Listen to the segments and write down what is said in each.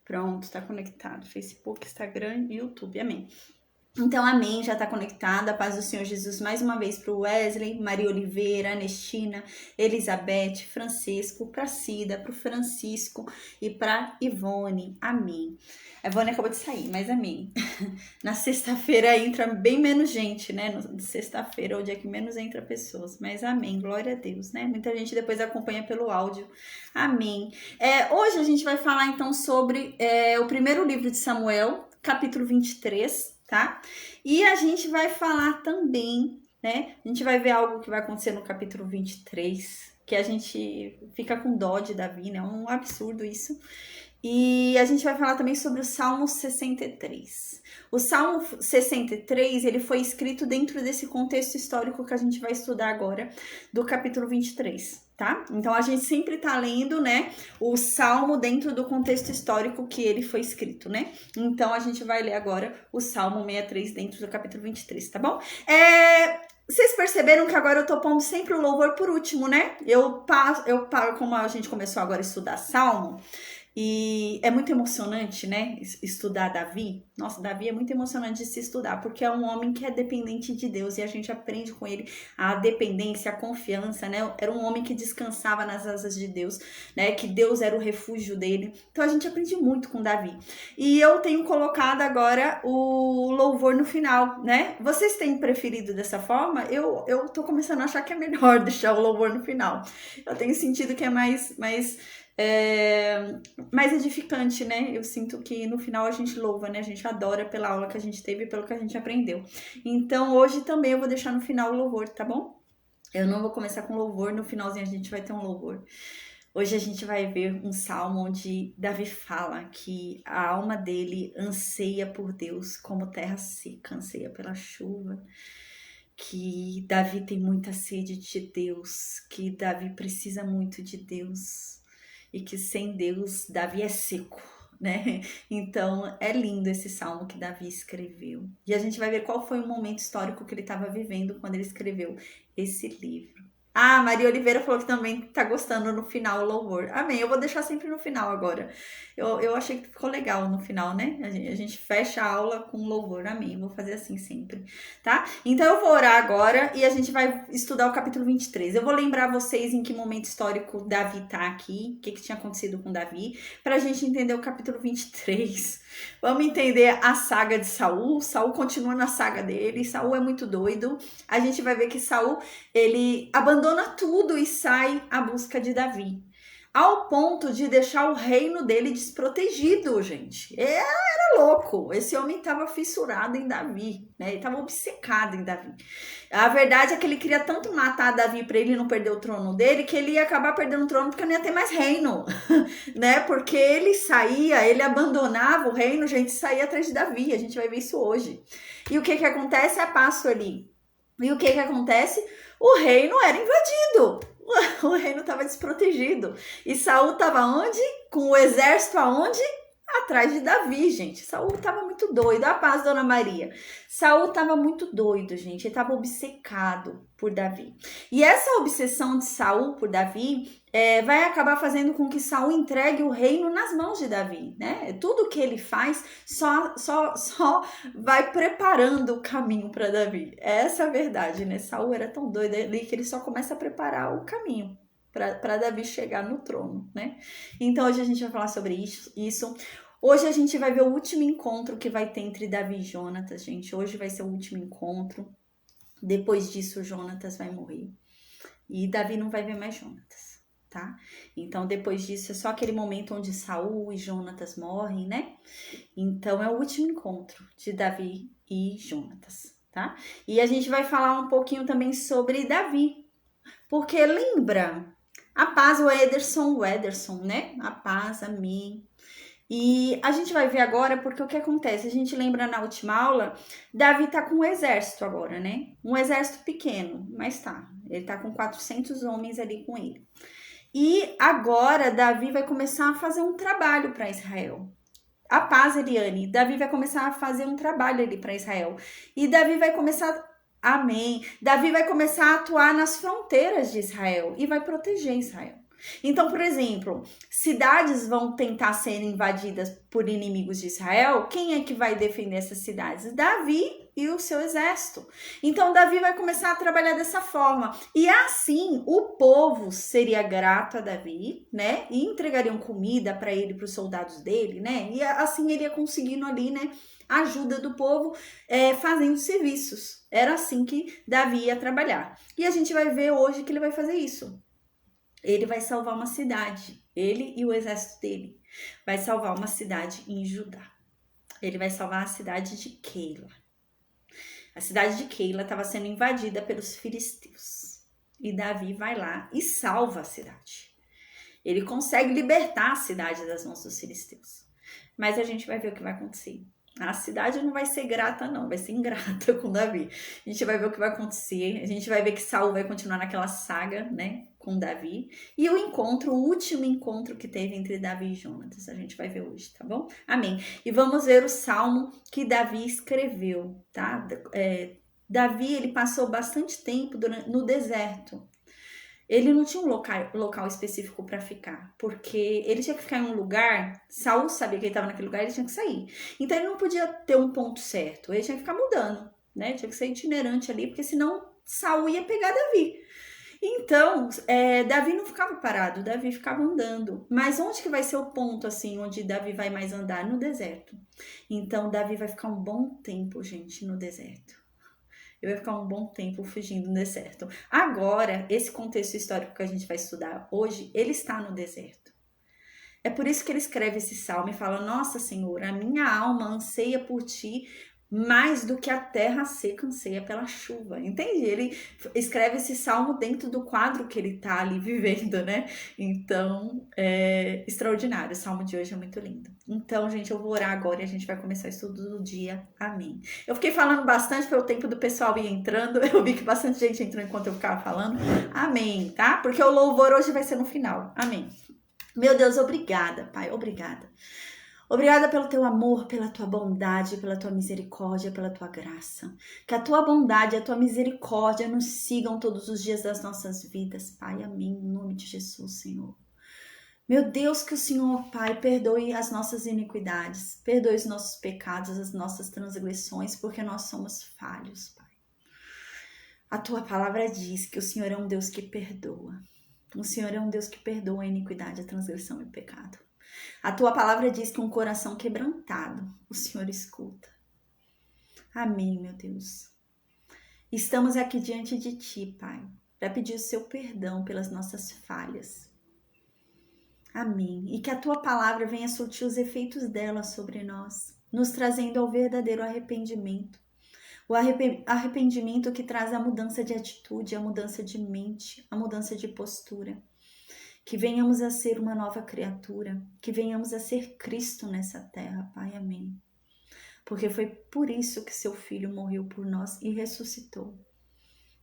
Pronto, tá conectado. Facebook, Instagram e YouTube. Amém. Então, amém, já está conectada. A paz do Senhor Jesus mais uma vez para o Wesley, Maria Oliveira, Anestina, Elizabeth, Francisco, para Cida, para o Francisco e para Ivone. Amém. A Ivone acabou de sair, mas amém. Na sexta-feira entra bem menos gente, né? Na sexta-feira é o dia que menos entra pessoas. Mas amém, glória a Deus, né? Muita gente depois acompanha pelo áudio. Amém. Hoje a gente vai falar então sobre o primeiro livro de Samuel, capítulo 23. Tá? E a gente vai falar também, né? A gente vai ver algo que vai acontecer no capítulo 23, que a gente fica com dó de Davi, né? É um absurdo isso. E a gente vai falar também sobre o Salmo 63. O Salmo 63, ele foi escrito dentro desse contexto histórico que a gente vai estudar agora, do capítulo 23, tá? Então, a gente sempre tá lendo, né, o Salmo dentro do contexto histórico que ele foi escrito, né? Então, a gente vai ler agora o Salmo 63 dentro do capítulo 23, tá bom? Vocês perceberam que agora eu tô pondo sempre o louvor por último, né? Eu paro, como a gente começou agora a estudar Salmo, e é muito emocionante, né, estudar Davi. Nossa, Davi é muito emocionante de se estudar, porque é um homem que é dependente de Deus, e a gente aprende com ele a dependência, a confiança, né? Era um homem que descansava nas asas de Deus, né? Que Deus era o refúgio dele. Então a gente aprende muito com Davi. E eu tenho colocado agora o louvor no final, né? Vocês têm preferido dessa forma? Eu tô começando a achar que é melhor deixar o louvor no final. Eu tenho sentido que é mais edificante, né? Eu sinto que no final a gente louva, né? A gente adora pela aula que a gente teve e pelo que a gente aprendeu. Então, hoje também eu vou deixar no final o louvor, tá bom? Eu não vou começar com louvor, no finalzinho a gente vai ter um louvor. Hoje a gente vai ver um salmo onde Davi fala que a alma dele anseia por Deus como terra seca, anseia pela chuva. Que Davi tem muita sede de Deus, que Davi precisa muito de Deus. E que sem Deus, Davi é seco, né? Então, é lindo esse salmo que Davi escreveu. E a gente vai ver qual foi o momento histórico que ele estava vivendo quando ele escreveu esse livro. Ah, Maria Oliveira falou que também tá gostando no final o louvor. Amém. Eu vou deixar sempre no final agora. Eu achei que ficou legal no final, né? A gente fecha a aula com louvor. Amém. Vou fazer assim sempre, tá? Então eu vou orar agora e a gente vai estudar o capítulo 23. Eu vou lembrar vocês em que momento histórico Davi tá aqui, o que tinha acontecido com Davi, pra gente entender o capítulo 23. Vamos entender a saga de Saul. Saul continua na saga dele. Saul é muito doido. A gente vai ver que Saul, ele abandona tudo e sai à busca de Davi. Ao ponto de deixar o reino dele desprotegido, gente. Era louco. Esse homem estava fissurado em Davi, né? Ele estava obcecado em Davi. A verdade é que ele queria tanto matar Davi para ele não perder o trono dele, que ele ia acabar perdendo o trono porque não ia ter mais reino, né? Porque ele saía, ele abandonava o reino, gente, saía atrás de Davi. A gente vai ver isso hoje. E o que acontece? É passo ali. E o que acontece? O reino era invadido. O reino estava desprotegido. E Saul estava onde? Com o exército aonde? Atrás de Davi, gente. Saul estava muito doido. A paz, Dona Maria. Saul estava muito doido, gente. Ele estava obcecado por Davi. E essa obsessão de Saul por Davi vai acabar fazendo com que Saul entregue o reino nas mãos de Davi, né? Tudo que ele faz só vai preparando o caminho para Davi. Essa é a verdade, né? Saul era tão doido ali que ele só começa a preparar o caminho para Davi chegar no trono, né? Então hoje a gente vai falar sobre isso. Hoje a gente vai ver o último encontro que vai ter entre Davi e Jonatas, gente. Hoje vai ser o último encontro. Depois disso, Jonatas vai morrer. E Davi não vai ver mais Jonatas, tá? Então, depois disso, é só aquele momento onde Saul e Jonatas morrem, né? Então, é o último encontro de Davi e Jonatas, tá? E a gente vai falar um pouquinho também sobre Davi. Porque lembra... A paz, o Ederson, né? A paz, amém. E a gente vai ver agora porque o que acontece? A gente lembra na última aula, Davi tá com um exército agora, né? Um exército pequeno, mas tá. Ele tá com 400 homens ali com ele. E agora Davi vai começar a fazer um trabalho para Israel. A paz, Eliane. Davi vai começar a fazer um trabalho ali para Israel. E Davi vai começar... Amém. Davi vai começar a atuar nas fronteiras de Israel e vai proteger Israel. Então, por exemplo, cidades vão tentar ser invadidas por inimigos de Israel, quem é que vai defender essas cidades? Davi e o seu exército. Então, Davi vai começar a trabalhar dessa forma. E assim, o povo seria grato a Davi, né? E entregariam comida para ele, para os soldados dele, né? E assim ele ia conseguindo ali, né? Ajuda do povo fazendo serviços. Era assim que Davi ia trabalhar. E a gente vai ver hoje que ele vai fazer isso. Ele vai salvar uma cidade, ele e o exército dele. Vai salvar uma cidade em Judá. Ele vai salvar a cidade de Keila. A cidade de Keila estava sendo invadida pelos filisteus. E Davi vai lá e salva a cidade. Ele consegue libertar a cidade das mãos dos filisteus. Mas a gente vai ver o que vai acontecer. A cidade não vai ser grata, não. Vai ser ingrata com Davi. A gente vai ver o que vai acontecer. A gente vai ver que Saul vai continuar naquela saga, né? Com Davi. E o encontro, o último encontro que teve entre Davi e Jonatas. A gente vai ver hoje, tá bom? Amém. E vamos ver o salmo que Davi escreveu, tá? Davi, ele passou bastante tempo no deserto. Ele não tinha um local específico para ficar, porque ele tinha que ficar em um lugar, Saul sabia que ele estava naquele lugar, ele tinha que sair. Então ele não podia ter um ponto certo, ele tinha que ficar mudando, né? Tinha que ser itinerante ali, porque senão Saul ia pegar Davi. Então, Davi não ficava parado, Davi ficava andando. Mas onde que vai ser o ponto, assim, onde Davi vai mais andar? No deserto. Então, Davi vai ficar um bom tempo, gente, no deserto. Ele vai ficar um bom tempo fugindo no deserto. Agora, esse contexto histórico que a gente vai estudar hoje, ele está no deserto. É por isso que ele escreve esse salmo e fala: Nossa Senhor, a minha alma anseia por ti mais do que a terra seca anseia pela chuva. Entende? Ele escreve esse salmo dentro do quadro que ele tá ali vivendo, né? Então, é extraordinário. O salmo de hoje é muito lindo. Então, gente, eu vou orar agora e a gente vai começar o estudo do dia. Amém. Eu fiquei falando bastante pelo tempo do pessoal ir entrando. Eu vi que bastante gente entrou enquanto eu ficava falando. Amém, tá? Porque o louvor hoje vai ser no final. Amém. Meu Deus, obrigada, Pai. Obrigada. Obrigada pelo teu amor, pela tua bondade, pela tua misericórdia, pela tua graça. Que a tua bondade e a tua misericórdia nos sigam todos os dias das nossas vidas, Pai. Amém. Em nome de Jesus, Senhor. Meu Deus, que o Senhor, Pai, perdoe as nossas iniquidades, perdoe os nossos pecados, as nossas transgressões, porque nós somos falhos, Pai. A tua palavra diz que o Senhor é um Deus que perdoa. O Senhor é um Deus que perdoa a iniquidade, a transgressão e o pecado. A tua palavra diz que um coração quebrantado o Senhor escuta. Amém, meu Deus. Estamos aqui diante de ti, Pai, para pedir o seu perdão pelas nossas falhas. Amém. E que a tua palavra venha surtir os efeitos dela sobre nós, nos trazendo ao verdadeiro arrependimento. O arrependimento que traz a mudança de atitude, a mudança de mente, a mudança de postura. Que venhamos a ser uma nova criatura, que venhamos a ser Cristo nessa terra, Pai, amém. Porque foi por isso que seu Filho morreu por nós e ressuscitou,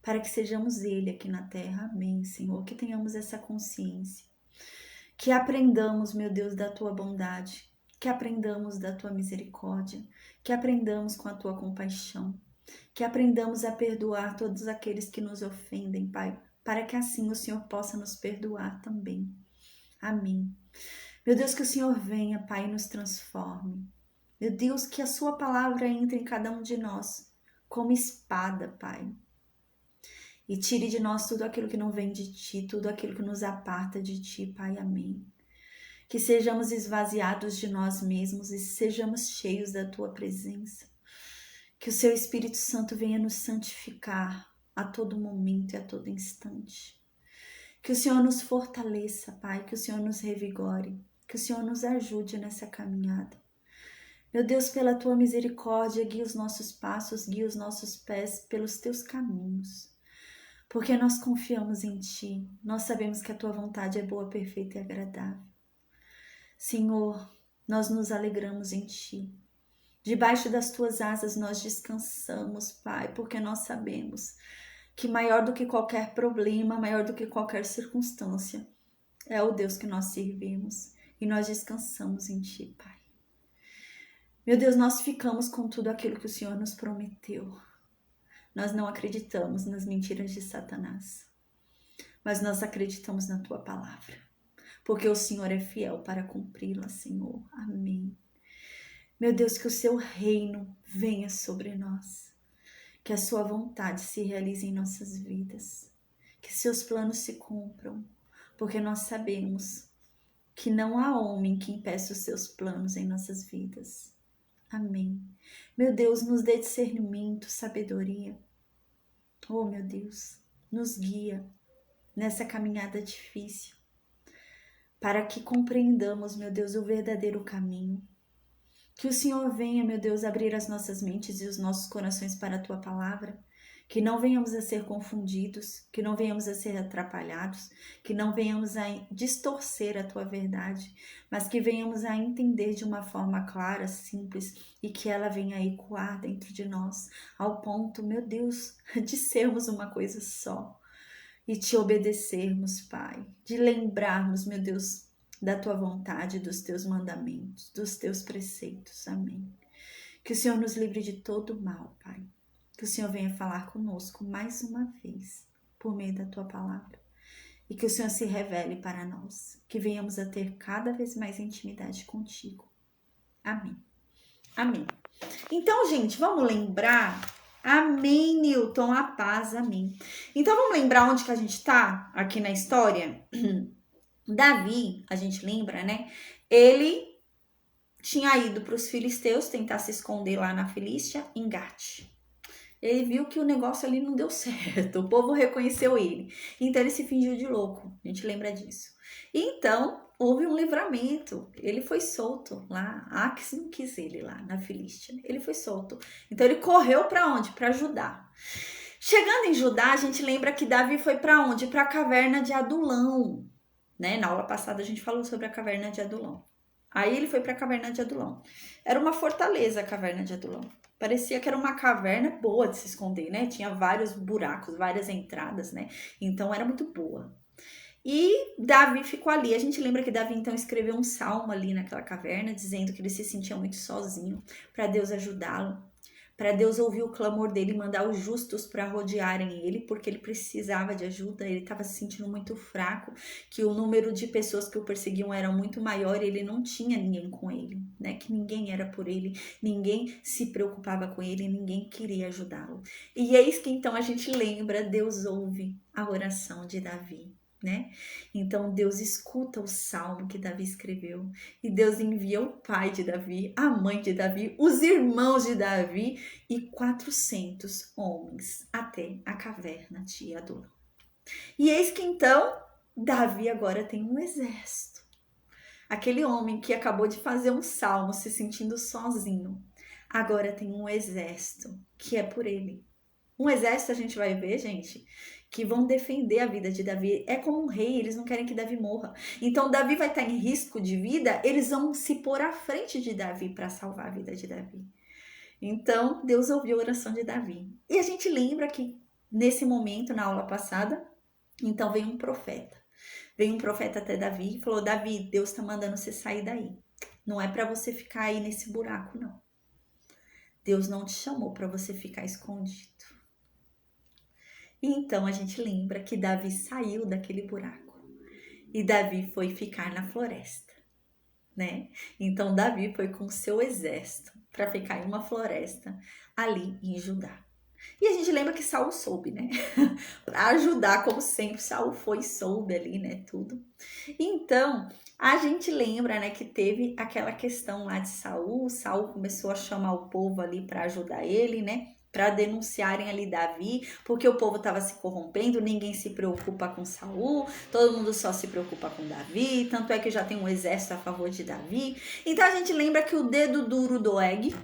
para que sejamos Ele aqui na terra, amém, Senhor, que tenhamos essa consciência, que aprendamos, meu Deus, da tua bondade, que aprendamos da tua misericórdia, que aprendamos com a tua compaixão, que aprendamos a perdoar todos aqueles que nos ofendem, Pai, para que assim o Senhor possa nos perdoar também. Amém. Meu Deus, que o Senhor venha, Pai, e nos transforme. Meu Deus, que a sua palavra entre em cada um de nós como espada, Pai. E tire de nós tudo aquilo que não vem de ti, tudo aquilo que nos aparta de ti, Pai. Amém. Que sejamos esvaziados de nós mesmos e sejamos cheios da tua presença. Que o seu Espírito Santo venha nos santificar a todo momento e a todo instante. Que o Senhor nos fortaleça, Pai, que o Senhor nos revigore, que o Senhor nos ajude nessa caminhada. Meu Deus, pela tua misericórdia, guia os nossos passos, guia os nossos pés pelos teus caminhos. Porque nós confiamos em ti, nós sabemos que a tua vontade é boa, perfeita e agradável. Senhor, nós nos alegramos em ti. Debaixo das tuas asas nós descansamos, Pai, porque nós sabemos que maior do que qualquer problema, maior do que qualquer circunstância, é o Deus que nós servimos e nós descansamos em ti, Pai. Meu Deus, nós ficamos com tudo aquilo que o Senhor nos prometeu. Nós não acreditamos nas mentiras de Satanás, mas nós acreditamos na tua palavra. porque o Senhor é fiel para cumpri-la, Senhor. Amém. Meu Deus, que o seu reino venha sobre nós, que a sua vontade se realize em nossas vidas, que seus planos se cumpram, porque nós sabemos que não há homem que impeça os seus planos em nossas vidas. Amém. Meu Deus, nos dê discernimento, sabedoria. Oh, meu Deus, nos guia nessa caminhada difícil, para que compreendamos, meu Deus, o verdadeiro caminho. Que o Senhor venha, meu Deus, abrir as nossas mentes e os nossos corações para a Tua palavra. Que não venhamos a ser confundidos, que não venhamos a ser atrapalhados, que não venhamos a distorcer a Tua verdade, mas que venhamos a entender de uma forma clara, simples, e que ela venha a ecoar dentro de nós, ao ponto, meu Deus, de sermos uma coisa só e Te obedecermos, Pai, de lembrarmos, meu Deus, da Tua vontade, dos Teus mandamentos, dos Teus preceitos. Amém. Que o Senhor nos livre de todo mal, Pai. Que o Senhor venha falar conosco mais uma vez, por meio da Tua palavra. E que o Senhor se revele para nós, que venhamos a ter cada vez mais intimidade contigo. Amém. Amém. Então, gente, vamos lembrar. Amém, Newton, a paz, amém. Então, vamos lembrar onde que a gente tá aqui na história? Davi, a gente lembra, né? Ele tinha ido para os filisteus tentar se esconder lá na Filístia, em Gate. Ele viu que o negócio ali não deu certo, o povo reconheceu ele. Então ele se fingiu de louco, a gente lembra disso. Então houve um livramento, ele foi solto lá. Aques não quis ele lá na Filístia, ele foi solto. Então ele correu para onde? Para Judá. Chegando em Judá, a gente lembra que Davi foi para onde? Para a caverna de Adulão. Né? Na aula passada a gente falou sobre a caverna de Adulão. Aí ele foi para a caverna de Adulão. Era uma fortaleza a caverna de Adulão. Parecia que era uma caverna boa de se esconder, né? Tinha vários buracos, várias entradas, né? Então era muito boa. E Davi ficou ali. A gente lembra que Davi então escreveu um salmo ali naquela caverna, dizendo que ele se sentia muito sozinho, para Deus ajudá-lo, para Deus ouvir o clamor dele e mandar os justos para rodearem ele, porque ele precisava de ajuda, ele estava se sentindo muito fraco, que o número de pessoas que o perseguiam era muito maior e ele não tinha ninguém com ele, né? Que ninguém era por ele, ninguém se preocupava com ele, ninguém queria ajudá-lo. E eis que então a gente lembra, Deus ouve a oração de Davi. Né? Então Deus escuta o salmo que Davi escreveu e Deus envia o pai de Davi, a mãe de Davi, os irmãos de Davi e 400 homens até a caverna de Adulão. E eis que então Davi agora tem um exército. Aquele homem que acabou de fazer um salmo se sentindo sozinho, agora tem um exército que é por ele. Um exército, a gente vai ver, gente, que vão defender a vida de Davi. É como um rei, eles não querem que Davi morra. Então, Davi vai estar em risco de vida, eles vão se pôr à frente de Davi para salvar a vida de Davi. Então, Deus ouviu a oração de Davi. E a gente lembra que, nesse momento, na aula passada, então veio um profeta. Veio um profeta até Davi e falou, Davi, Deus está mandando você sair daí. Não é para você ficar aí nesse buraco, não. Deus não te chamou para você ficar escondido. E então a gente lembra que Davi saiu daquele buraco e Davi foi ficar na floresta, né? Então Davi foi com seu exército para ficar em uma floresta ali em Judá. E a gente lembra que Saul soube, né? Para ajudar, como sempre, Saul foi e soube ali, né? Tudo. Então a gente lembra, né, que teve aquela questão lá de Saul. Saul começou a chamar o povo ali para ajudar ele, né? Para denunciarem ali Davi, porque o povo estava se corrompendo, ninguém se preocupa com Saul, todo mundo só se preocupa com Davi, tanto é que já tem um exército a favor de Davi. Então a gente lembra que o dedo duro Doeg,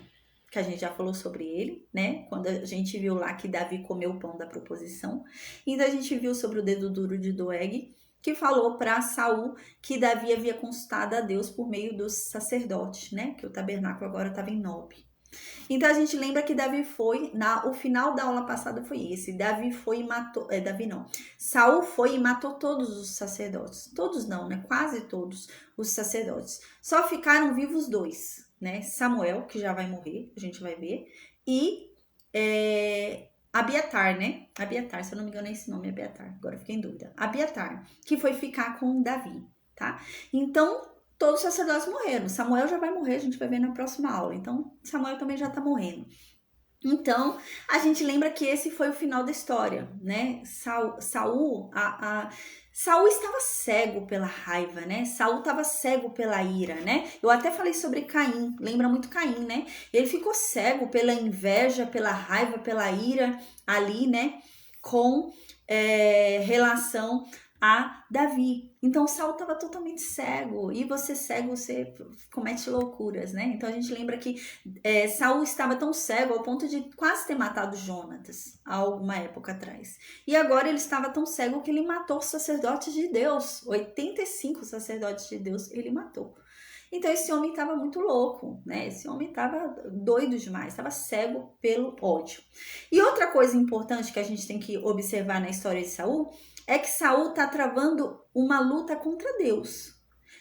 que a gente já falou sobre ele, né? Quando a gente viu lá que Davi comeu o pão da proposição, então a gente viu sobre o dedo duro de Doeg, que falou para Saul que Davi havia consultado a Deus por meio dos sacerdotes, né? Que o tabernáculo agora estava em Nob. Então a gente lembra que Davi foi, o final da aula passada foi esse, Davi foi e matou, Saul foi e matou todos os sacerdotes, todos não, né, quase todos os sacerdotes, só ficaram vivos 2, né, Samuel, que já vai morrer, a gente vai ver, e Abiatar, né, Abiatar, se eu não me engano é esse nome, Abiatar, agora eu fiquei em dúvida, Abiatar, que foi ficar com Davi. tá? Então, todos os sacerdotes morreram. Samuel já vai morrer, a gente vai ver na próxima aula. Então, Samuel também já tá morrendo. Então, a gente lembra que esse foi o final da história, né? Saul estava cego pela raiva, né? Saul estava cego pela ira, né? Eu até falei sobre Caim, lembra muito Caim, né? Ele ficou cego pela inveja, pela raiva, pela ira ali, né? Com relação a Davi. Então Saul estava totalmente cego, e você cego, você comete loucuras, né? Então a gente lembra que Saul estava tão cego ao ponto de quase ter matado Jonatas há alguma época atrás. E agora ele estava tão cego que ele matou os sacerdotes de Deus. 85 sacerdotes de Deus ele matou. Então esse homem estava muito louco, né? Esse homem estava doido demais, estava cego pelo ódio. E outra coisa importante que a gente tem que observar na história de Saul é que Saul está travando uma luta contra Deus.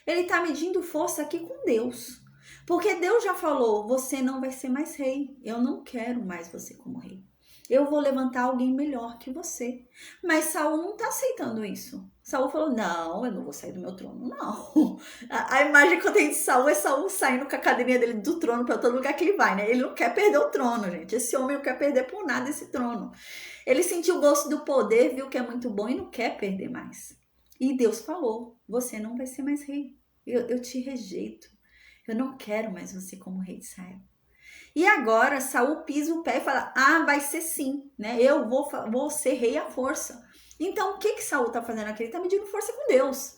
Ele está medindo força aqui com Deus. Porque Deus já falou, você não vai ser mais rei. Eu não quero mais você como rei. Eu vou levantar alguém melhor que você. Mas Saul não está aceitando isso. Saul falou, não, eu não vou sair do meu trono, não. A imagem que eu tenho de Saul é Saul saindo com a cadeirinha dele do trono para todo lugar que ele vai, né? Ele não quer perder o trono, gente. Esse homem não quer perder por nada esse trono. Ele sentiu o gosto do poder, viu que é muito bom e não quer perder mais. E Deus falou, você não vai ser mais rei. Eu te rejeito. Eu não quero mais você como rei de Israel. E agora Saul pisa o pé e fala, vai ser sim, né? Eu vou ser rei à força. Então o que Saul tá fazendo aqui? Ele tá medindo força com Deus.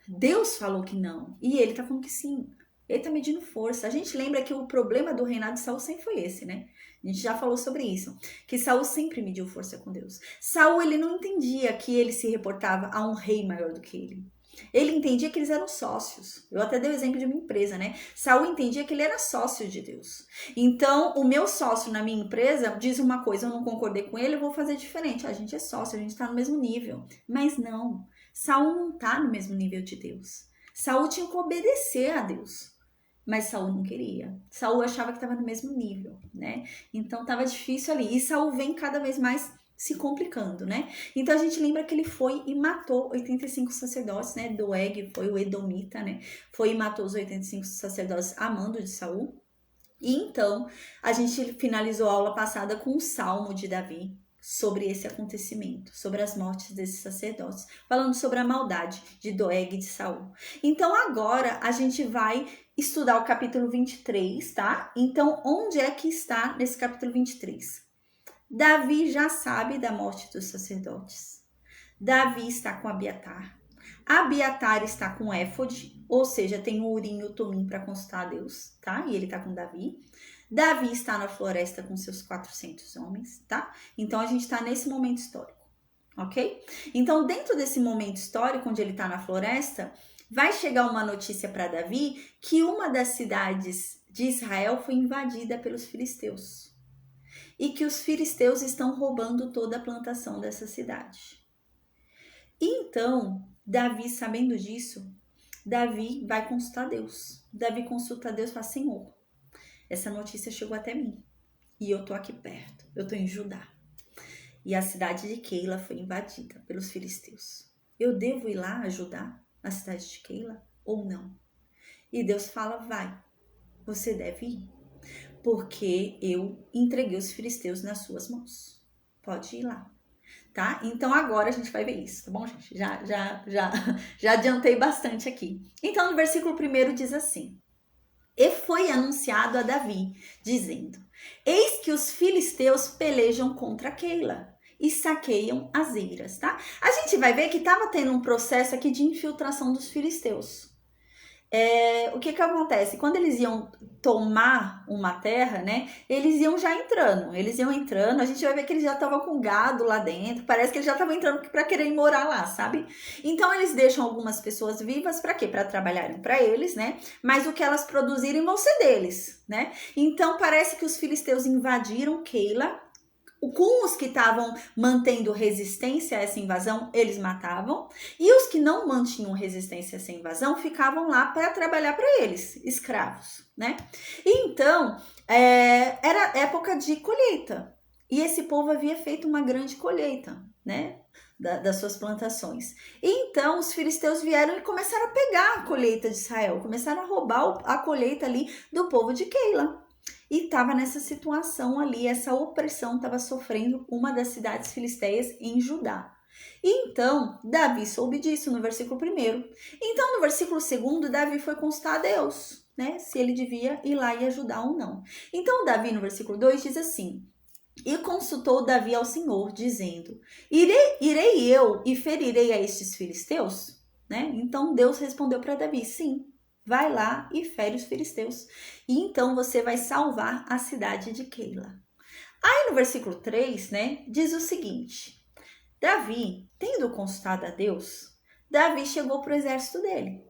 Deus falou que não. E ele tá falando que sim. Ele tá medindo força. A gente lembra que o problema do reinado de Saul sempre foi esse, né? A gente já falou sobre isso. Que Saul sempre mediu força com Deus. Saul, ele não entendia que ele se reportava a um rei maior do que ele. Ele entendia que eles eram sócios. Eu até dei o exemplo de uma empresa, né? Saul entendia que ele era sócio de Deus. Então, o meu sócio na minha empresa diz uma coisa, eu não concordei com ele, eu vou fazer diferente. A gente é sócio, a gente tá no mesmo nível. Mas não, Saul não tá no mesmo nível de Deus. Saul tinha que obedecer a Deus. Mas Saul não queria. Saul achava que estava no mesmo nível, né? Então tava difícil ali. E Saul vem cada vez mais se complicando, né? Então a gente lembra que ele foi e matou 85 sacerdotes, né? Doeg foi o edomita, né? Foi e matou os 85 sacerdotes a mando de Saul. E então a gente finalizou a aula passada com o Salmo de Davi sobre esse acontecimento, sobre as mortes desses sacerdotes, falando sobre a maldade de Doeg e de Saul. Então agora a gente vai estudar o capítulo 23, tá? Então onde é que está nesse capítulo 23? Davi já sabe da morte dos sacerdotes. Davi está com Abiatar. Abiatar está com éfode, ou seja, tem o Urim e o Tumim para consultar a Deus, tá? E ele está com Davi. Davi está na floresta com seus 400 homens, tá? Então a gente está nesse momento histórico, ok? Então dentro desse momento histórico, onde ele está na floresta, vai chegar uma notícia para Davi que uma das cidades de Israel foi invadida pelos filisteus. E que os filisteus estão roubando toda a plantação dessa cidade. Então, Davi, sabendo disso, Davi vai consultar Deus. Davi consulta Deus e fala, Senhor, essa notícia chegou até mim. E eu tô aqui perto, eu tô em Judá. E a cidade de Keila foi invadida pelos filisteus. Eu devo ir lá ajudar a cidade de Keila ou não? E Deus fala, vai, você deve ir. Porque eu entreguei os filisteus nas suas mãos. Pode ir lá, tá? Então agora a gente vai ver isso, tá bom, gente? Já adiantei bastante aqui. Então no versículo 1 diz assim, e foi anunciado a Davi, dizendo, eis que os filisteus pelejam contra Keila e saqueiam as eiras, tá? A gente vai ver que estava tendo um processo aqui de infiltração dos filisteus. O que acontece? Quando eles iam tomar uma terra, né? Eles iam já entrando. A gente vai ver que eles já estavam com gado lá dentro. Parece que eles já estavam entrando para querer morar lá, sabe? Então eles deixam algumas pessoas vivas para quê? Para trabalharem para eles, né? Mas o que elas produzirem vão ser deles, né? Então parece que os filisteus invadiram Keila. Com os que estavam mantendo resistência a essa invasão, eles matavam. E os que não mantinham resistência a essa invasão ficavam lá para trabalhar para eles, escravos, né? E então, era época de colheita. E esse povo havia feito uma grande colheita, né? das suas plantações. E então os filisteus vieram e começaram a pegar a colheita de Israel, começaram a roubar a colheita ali do povo de Keila. E estava nessa situação ali, essa opressão estava sofrendo uma das cidades filisteias em Judá. E então, Davi soube disso no versículo 1. Então, no versículo 2, Davi foi consultar a Deus, né? Se ele devia ir lá e ajudar ou não. Então, Davi, no versículo 2, diz assim: e consultou Davi ao Senhor, dizendo: irei eu e ferirei a estes filisteus? Né? Então, Deus respondeu para Davi: sim, vai lá e fere os filisteus. E então você vai salvar a cidade de Keila. Aí no versículo 3, né, diz o seguinte: Davi, tendo consultado a Deus, Davi chegou para o exército dele.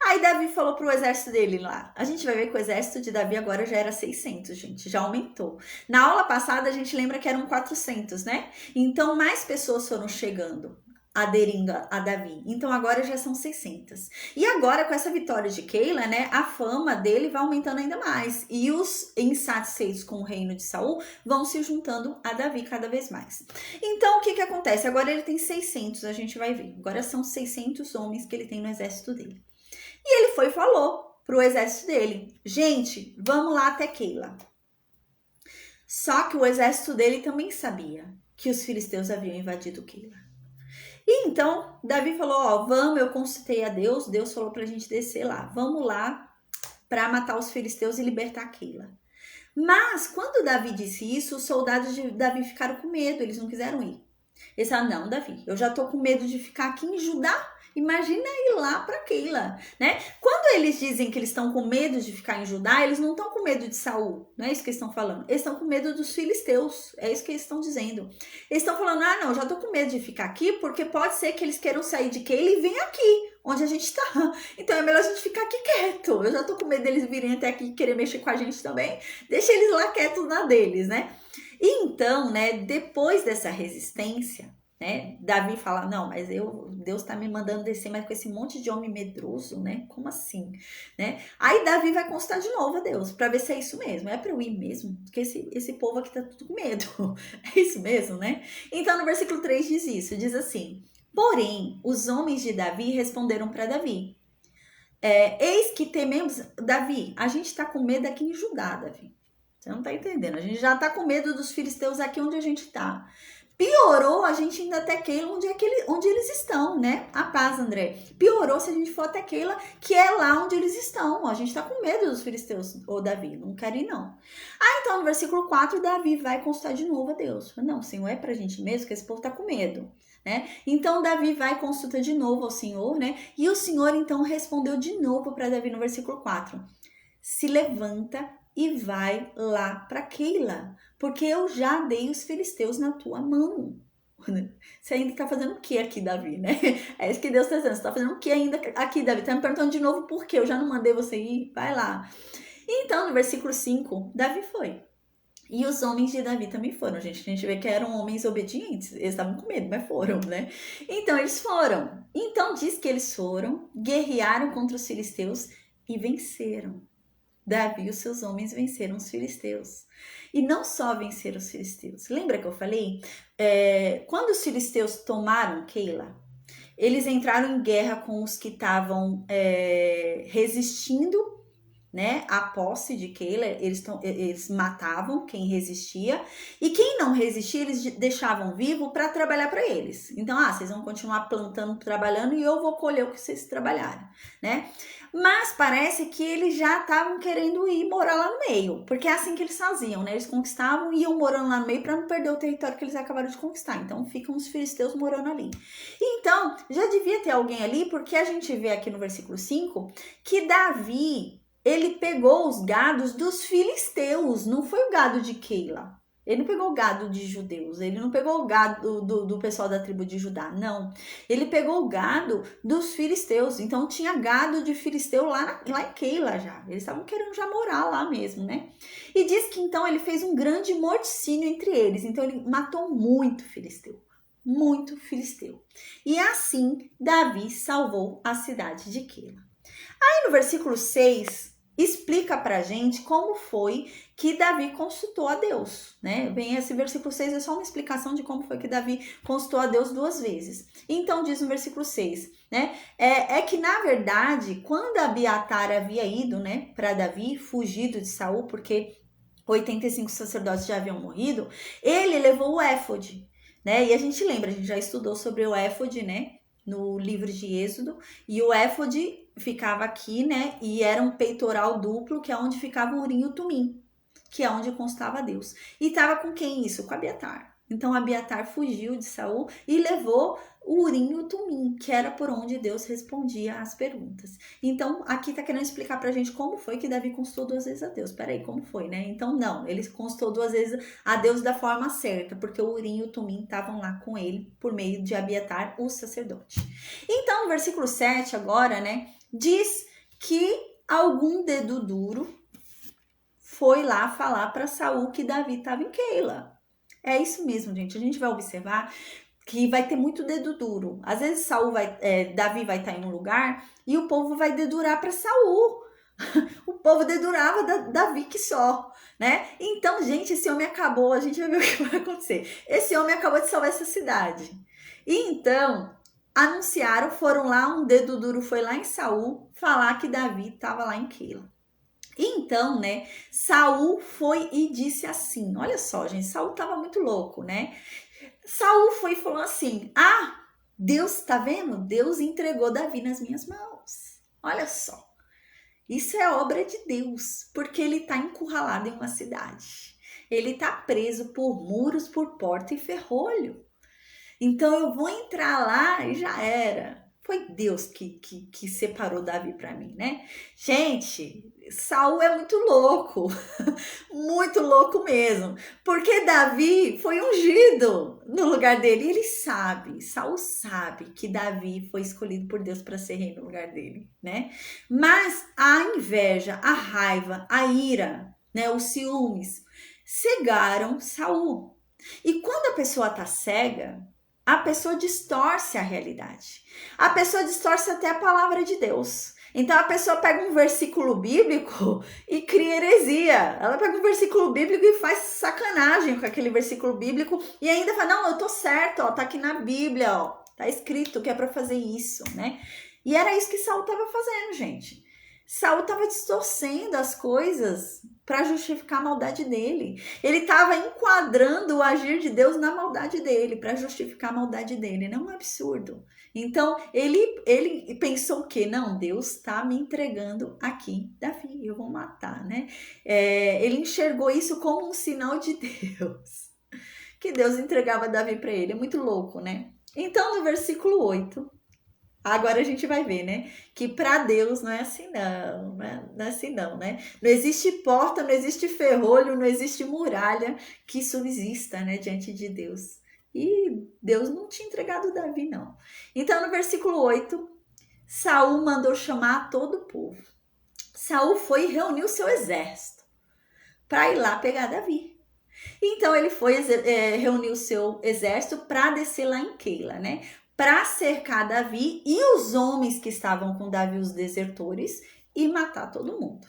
Aí Davi falou para o exército dele lá. A gente vai ver que o exército de Davi agora já era 600, gente, já aumentou. Na aula passada a gente lembra que eram 400, né? Então mais pessoas foram chegando, aderindo a Davi. Então agora já são 600. E agora com essa vitória de Keila, né, a fama dele vai aumentando ainda mais. E os insatisfeitos com o reino de Saul vão se juntando a Davi cada vez mais. Então o que acontece? Agora ele tem 600, a gente vai ver. Agora são 600 homens que ele tem no exército dele. E ele foi e falou pro exército dele: gente, vamos lá até Keila. Só que o exército dele também sabia que os filisteus haviam invadido Keila. E então, Davi falou: ó, vamos, eu consultei a Deus, Deus falou pra gente descer lá. Vamos lá para matar os filisteus e libertar Keila. Mas, quando Davi disse isso, os soldados de Davi ficaram com medo, eles não quiseram ir. Eles falaram: não, Davi, eu já tô com medo de ficar aqui em Judá. Imagina ir lá para Keila, né? Quando eles dizem que eles estão com medo de ficar em Judá, eles não estão com medo de Saul, não é isso que eles estão falando. Eles estão com medo dos filisteus, é isso que eles estão dizendo. Eles estão falando: ah, não, já tô com medo de ficar aqui, porque pode ser que eles queiram sair de Keila e venham aqui, onde a gente tá. Então é melhor a gente ficar aqui quieto. Eu já tô com medo deles virem até aqui e querer mexer com a gente também. Deixa eles lá quietos na deles, né? E então, né, depois dessa resistência, né, Davi fala: não, mas Deus tá me mandando descer, mas com esse monte de homem medroso, né? Como assim? Né? Aí Davi vai consultar de novo a Deus para ver se é isso mesmo. É para eu ir mesmo? Porque esse povo aqui tá tudo com medo. É isso mesmo, né? Então no versículo 3 diz isso, diz assim: porém, os homens de Davi responderam para Davi: eis que tememos. Davi, a gente tá com medo aqui em Judá, Davi. Você não tá entendendo. A gente já tá com medo dos filisteus aqui onde a gente tá. Piorou a gente ainda até Keila, onde eles estão, né? A paz, André. Piorou se a gente for até Keila, que é lá onde eles estão. A gente tá com medo dos filisteus, ô Davi, não quero ir não. Então no versículo 4, Davi vai consultar de novo a Deus. Não, Senhor, é pra gente mesmo, que esse povo tá com medo, né? Então Davi vai consultar de novo ao Senhor, né? E o Senhor então respondeu de novo para Davi no versículo 4. Se levanta e vai lá para Keila, porque eu já dei os filisteus na tua mão. Você ainda está fazendo o que aqui, Davi, né? É isso que Deus está dizendo. Você está fazendo o que ainda aqui, Davi? Está me perguntando de novo por quê? Eu já não mandei você ir? Vai lá. Então, no versículo 5, Davi foi. E os homens de Davi também foram, gente. A gente vê que eram homens obedientes. Eles estavam com medo, mas foram, né? Então, eles foram. Então, diz que eles foram, guerrearam contra os filisteus e venceram. Davi e os seus homens venceram os filisteus. E não só venceram os filisteus. Lembra que eu falei? Quando os filisteus tomaram Keila, eles entraram em guerra com os que estavam resistindo, né, à posse de Keila. Eles matavam quem resistia. E quem não resistia, eles deixavam vivo para trabalhar para eles. Então, vocês vão continuar plantando, trabalhando, e eu vou colher o que vocês trabalharem, né? Mas parece que eles já estavam querendo ir morar lá no meio, porque é assim que eles faziam, né? Eles conquistavam e iam morando lá no meio para não perder o território que eles acabaram de conquistar. Então ficam os filisteus morando ali. Então, já devia ter alguém ali, porque a gente vê aqui no versículo 5 que Davi, ele pegou os gados dos filisteus, não foi o gado de Keila. Ele não pegou o gado de judeus, ele não pegou o gado do pessoal da tribo de Judá, não. Ele pegou o gado dos filisteus, então tinha gado de filisteu lá em Keila já. Eles estavam querendo já morar lá mesmo, né? E diz que então ele fez um grande morticínio entre eles, então ele matou muito filisteu. Muito filisteu. E assim Davi salvou a cidade de Keila. Aí no versículo 6, explica pra gente como foi que Davi consultou a Deus, né? Vem esse versículo 6, é só uma explicação de como foi que Davi consultou a Deus 2 vezes. Então diz no versículo 6, né? É que na verdade, quando Abiatar havia ido, né, para Davi, fugido de Saul, porque 85 sacerdotes já haviam morrido, ele levou o éfode, né? E a gente lembra, a gente já estudou sobre o éfode, né? No livro de Êxodo, e o éfode ficava aqui, né? E era um peitoral duplo, que é onde ficava o Urim e o Tumim, que é onde constava Deus. E estava com quem isso? Com Abiatar. Então Abiatar fugiu de Saul e levou o Urim e o Tumim, que era por onde Deus respondia às perguntas. Então, aqui está querendo explicar pra gente como foi que Davi consultou 2 vezes a Deus. Peraí, como foi, né? Então, não, ele consultou 2 vezes a Deus da forma certa, porque o Urim e o Tumim estavam lá com ele, por meio de Abiatar, o sacerdote. Então, no versículo 7 agora, né, diz que algum dedo duro foi lá falar para Saul que Davi estava em Keila. É isso mesmo, gente. A gente vai observar que vai ter muito dedo duro. Às vezes Davi vai estar em um lugar e o povo vai dedurar para Saul. O povo dedurava Davi que só, né? Então, gente, esse homem acabou. A gente vai ver o que vai acontecer. Esse homem acabou de salvar essa cidade. E então, anunciaram, foram lá, um dedo duro foi lá em Saul falar que Davi estava lá em Keila. Então, né, Saul foi e disse assim, olha só, gente, Saul estava muito louco, né? Saul foi e falou assim, Deus, tá vendo? Deus entregou Davi nas minhas mãos. Olha só, isso é obra de Deus, porque ele está encurralado em uma cidade. Ele está preso por muros, por porta e ferrolho. Então eu vou entrar lá e já era. Foi Deus que separou Davi para mim, né? Gente, Saul é muito louco, muito louco mesmo, porque Davi foi ungido no lugar dele. E ele sabe, Saul sabe que Davi foi escolhido por Deus para ser rei no lugar dele, né? Mas a inveja, a raiva, a ira, né, os ciúmes cegaram Saul. E quando a pessoa tá cega, a pessoa distorce a realidade. A pessoa distorce até a palavra de Deus. Então a pessoa pega um versículo bíblico e cria heresia. Ela pega um versículo bíblico e faz sacanagem com aquele versículo bíblico e ainda fala, não, eu tô certo, ó, tá aqui na Bíblia, ó, tá escrito que é para fazer isso, né? E era isso que Saul tava fazendo, gente. Saul tava distorcendo as coisas para justificar a maldade dele. Ele estava enquadrando o agir de Deus na maldade dele, para justificar a maldade dele. Não é um absurdo. Então, ele pensou o quê? Não, Deus está me entregando aqui Davi, eu vou matar, né? Ele enxergou isso como um sinal de Deus, que Deus entregava Davi para ele. É muito louco, né? Então, no versículo 8, agora a gente vai ver, né? Que para Deus não é assim não, né? Não é assim não, né? Não existe porta, não existe ferrolho, não existe muralha que subsista, né? Diante de Deus. E Deus não tinha entregado Davi, não. Então, no versículo 8, Saul mandou chamar todo o povo. Saul foi e reuniu seu exército para ir lá pegar Davi. Então, ele foi reunir o seu exército para descer lá em Keila, né? Para cercar Davi e os homens que estavam com Davi, os desertores, e matar todo mundo.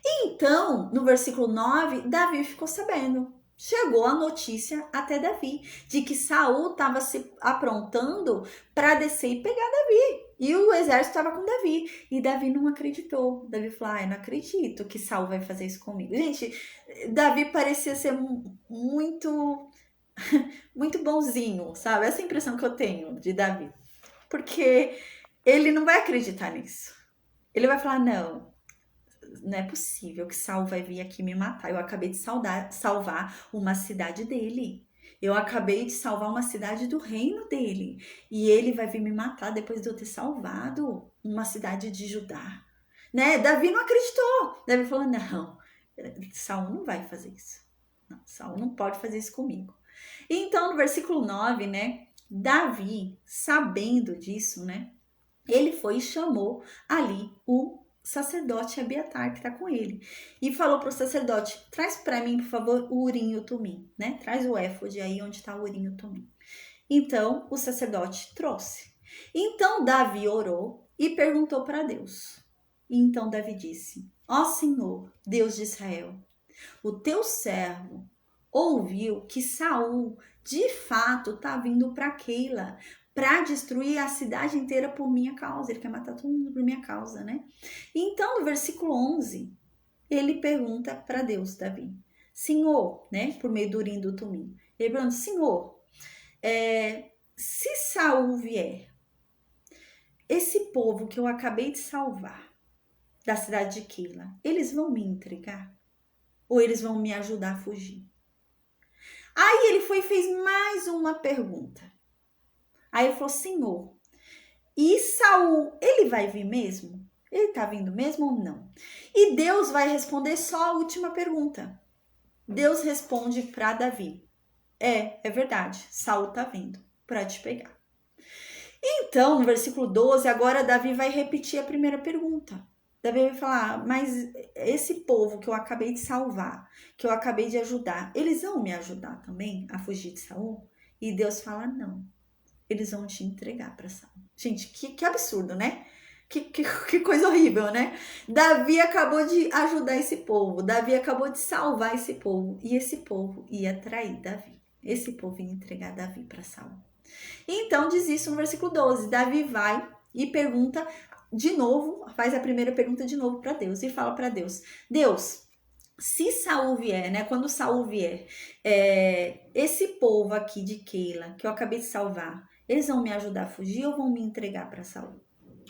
Então, no versículo 9, Davi ficou sabendo. Chegou a notícia até Davi de que Saul estava se aprontando para descer e pegar Davi. E o exército estava com Davi. E Davi não acreditou. Davi falou, eu não acredito que Saul vai fazer isso comigo. Gente, Davi parecia ser muito bonzinho, sabe? Essa é a impressão que eu tenho de Davi. Porque ele não vai acreditar nisso. Ele vai falar, não é possível que Saul vai vir aqui me matar. Eu acabei de salvar uma cidade dele. Eu acabei de salvar uma cidade do reino dele. E ele vai vir me matar depois de eu ter salvado uma cidade de Judá. Né? Davi não acreditou. Davi falou, não, Saul não vai fazer isso. Não, Saul não pode fazer isso comigo. Então, no versículo 9, né, Davi, sabendo disso, né, ele foi e chamou ali o sacerdote Abiatar, que está com ele, e falou para o sacerdote, traz para mim, por favor, o Urim e o Tumim, né, traz o éfode aí onde está o Urim e o Tumim. Então, o sacerdote trouxe. Então, Davi orou e perguntou para Deus. E então, Davi disse, Ó Senhor, Deus de Israel, o teu servo ouviu que Saul de fato tá vindo para Keila para destruir a cidade inteira por minha causa. Ele quer matar todo mundo por minha causa, né? Então, no versículo 11, ele pergunta para Deus, Davi, Senhor, né? Por meio do Urim do Tumim. Ele pergunta, Senhor, se Saul vier, esse povo que eu acabei de salvar da cidade de Keila, eles vão me entregar? Ou eles vão me ajudar a fugir? Aí ele foi e fez mais uma pergunta. Aí ele falou, Senhor, e Saul, ele vai vir mesmo? Ele tá vindo mesmo ou não? E Deus vai responder só a última pergunta. Deus responde para Davi. É verdade, Saul tá vindo para te pegar. Então, no versículo 12, agora Davi vai repetir a primeira pergunta. Davi vai falar, mas esse povo que eu acabei de salvar, que eu acabei de ajudar, eles vão me ajudar também a fugir de Saul? E Deus fala, não, eles vão te entregar para Saul. Gente, que absurdo, né? Que coisa horrível, né? Davi acabou de ajudar esse povo, Davi acabou de salvar esse povo, e esse povo ia trair Davi. Esse povo ia entregar Davi para Saul. Então diz isso no versículo 12. Davi vai e pergunta de novo, faz a primeira pergunta de novo para Deus e fala para Deus, Deus, se Saul vier, né? Quando Saul vier, esse povo aqui de Keila, que eu acabei de salvar, eles vão me ajudar a fugir ou vão me entregar para Saul?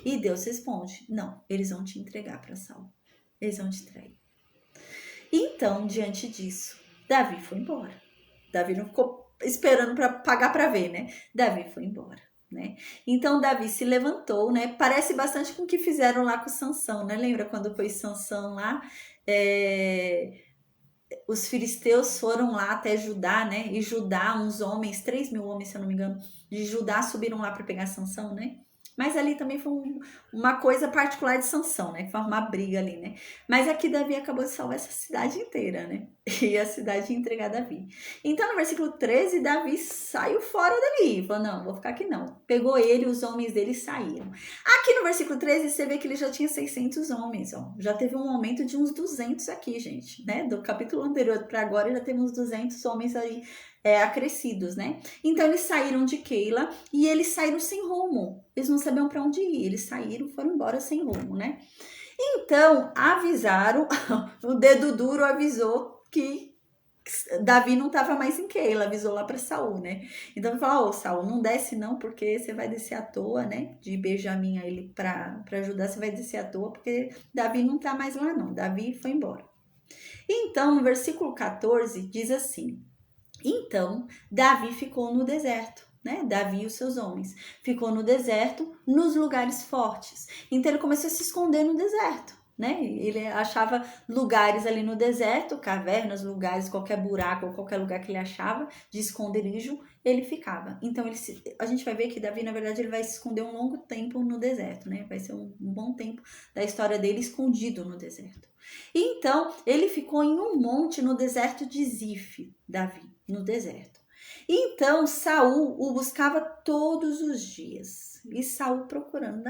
E Deus responde, não, eles vão te entregar para Saul. Eles vão te trair. Então, diante disso, Davi foi embora. Davi não ficou esperando para pagar para ver, né? Davi foi embora. Né? Então Davi se levantou, né? Parece bastante com o que fizeram lá com Sansão, né? Lembra quando foi Sansão lá? Os filisteus foram lá até Judá, né? E Judá, uns homens, 3.000 homens, se eu não me engano, de Judá subiram lá para pegar Sansão, né? Mas ali também foi uma coisa particular de Sansão, né? Que foi uma briga ali, né? Mas aqui Davi acabou de salvar essa cidade inteira, né? E a cidade ia entregar Davi. Então, no versículo 13, Davi saiu fora dali. Falou, não, vou ficar aqui não. Pegou ele, os homens dele saíram. Aqui no versículo 13, você vê que ele já tinha 600 homens, ó. Já teve um aumento de uns 200 aqui, gente, né? Do capítulo anterior para agora, já temos 200 homens aí acrescidos, né? Então eles saíram de Keila e eles saíram sem rumo. Eles não sabiam para onde ir. Eles saíram, foram embora sem rumo, né? Então avisaram, o dedo duro avisou que Davi não estava mais em Keila, avisou lá para Saul, né? Então ele falou, Saul, não desce não, porque você vai descer à toa, né? De Benjamim a ele para ajudar, você vai descer à toa, porque Davi não tá mais lá não, Davi foi embora. Então, no versículo 14, diz assim, então, Davi ficou no deserto, né? Davi e os seus homens. Ficou no deserto, nos lugares fortes. Então, ele começou a se esconder no deserto, né? Ele achava lugares ali no deserto, cavernas, lugares, qualquer buraco, qualquer lugar que ele achava de esconderijo, ele ficava. Então, a gente vai ver que Davi, na verdade, ele vai se esconder um longo tempo no deserto, né? Vai ser um bom tempo da história dele escondido no deserto. Então, ele ficou em um monte no deserto de Zif, Davi, no deserto. Então, Saul o buscava todos os dias. E Saul procurando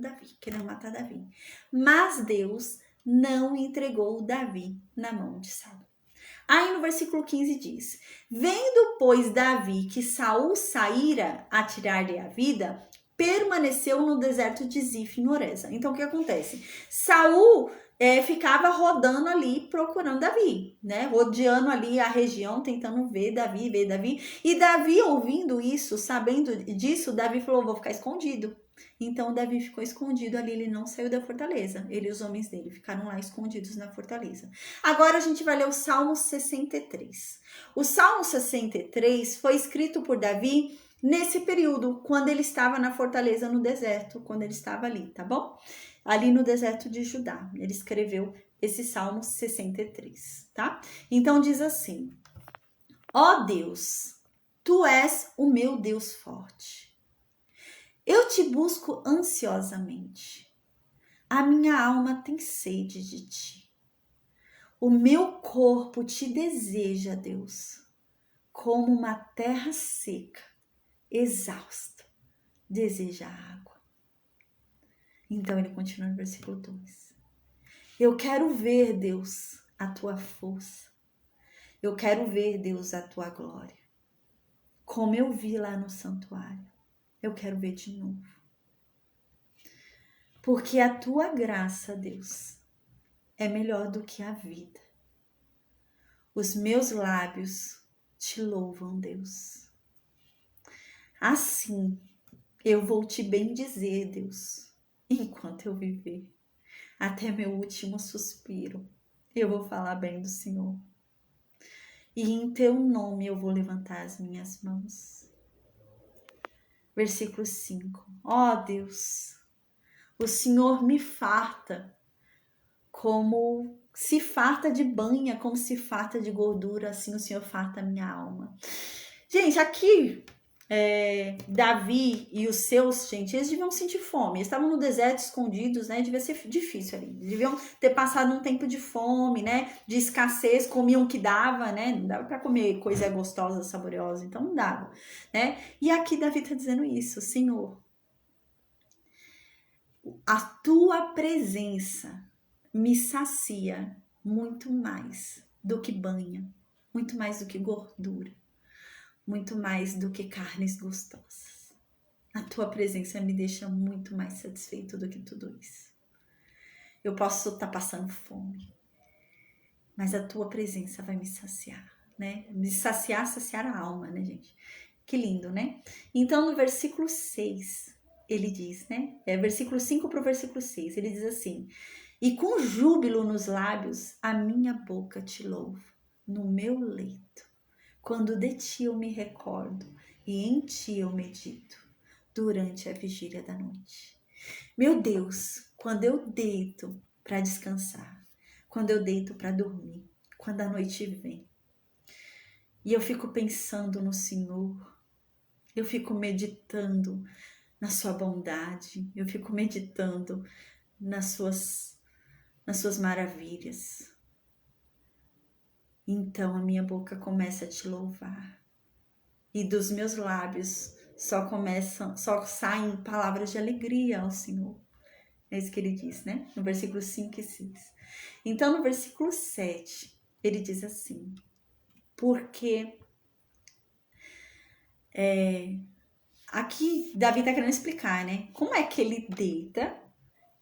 Davi, querendo matar Davi. Mas Deus não entregou Davi na mão de Saul. Aí no versículo 15 diz, vendo, pois, Davi que Saul saíra a tirar-lhe a vida, permaneceu no deserto de Zif, em Oreza. Então, o que acontece? Saul ficava rodando ali, procurando Davi, né? Rodeando ali a região, tentando ver Davi. E Davi, ouvindo isso, sabendo disso, Davi falou, vou ficar escondido. Então, Davi ficou escondido ali, ele não saiu da fortaleza. Ele e os homens dele ficaram lá escondidos na fortaleza. Agora, a gente vai ler o Salmo 63. O Salmo 63 foi escrito por Davi nesse período, quando ele estava na fortaleza no deserto, quando ele estava ali, tá bom? Ali no deserto de Judá, ele escreveu esse Salmo 63, tá? Então diz assim, ó Deus, tu és o meu Deus forte. Eu te busco ansiosamente. A minha alma tem sede de ti. O meu corpo te deseja, Deus, como uma terra seca, exausta, deseja água. Então ele continua no versículo 2. Eu quero ver, Deus, a tua força. Eu quero ver, Deus, a tua glória. Como eu vi lá no santuário, eu quero ver de novo. Porque a tua graça, Deus, é melhor do que a vida. Os meus lábios te louvam, Deus. Assim, eu vou te bendizer, Deus, enquanto eu viver. Até meu último suspiro, eu vou falar bem do Senhor. E em teu nome eu vou levantar as minhas mãos. Versículo 5. Ó Deus, o Senhor me farta como se farta de banha, como se farta de gordura, assim o Senhor farta a minha alma. Gente, aqui Davi e os seus, gente, eles deviam sentir fome. Eles estavam no deserto escondidos, né? Devia ser difícil ali. Eles deviam ter passado um tempo de fome, né? De escassez, comiam o que dava, né? Não dava para comer coisa gostosa, saboriosa, então não dava, né? E aqui Davi tá dizendo isso, Senhor, a tua presença me sacia muito mais do que banha, muito mais do que gordura, muito mais do que carnes gostosas. A tua presença me deixa muito mais satisfeito do que tudo isso. Eu posso estar passando fome, mas a tua presença vai me saciar, né? Me saciar a alma, né, gente? Que lindo, né? Então, no versículo 6, ele diz, né? Versículo 5 para o versículo 6, ele diz assim: e com júbilo nos lábios, a minha boca te louva, no meu leito. Quando de ti eu me recordo, e em ti eu medito, durante a vigília da noite. Meu Deus, quando eu deito para descansar, quando eu deito para dormir, quando a noite vem, e eu fico pensando no Senhor, eu fico meditando na sua bondade, eu fico meditando nas suas maravilhas. Então a minha boca começa a te louvar. E dos meus lábios só saem palavras de alegria ao Senhor. É isso que ele diz, né? No versículo 5 e 6. Então no versículo 7, ele diz assim: porque aqui Davi tá querendo explicar, né? Como é que ele deita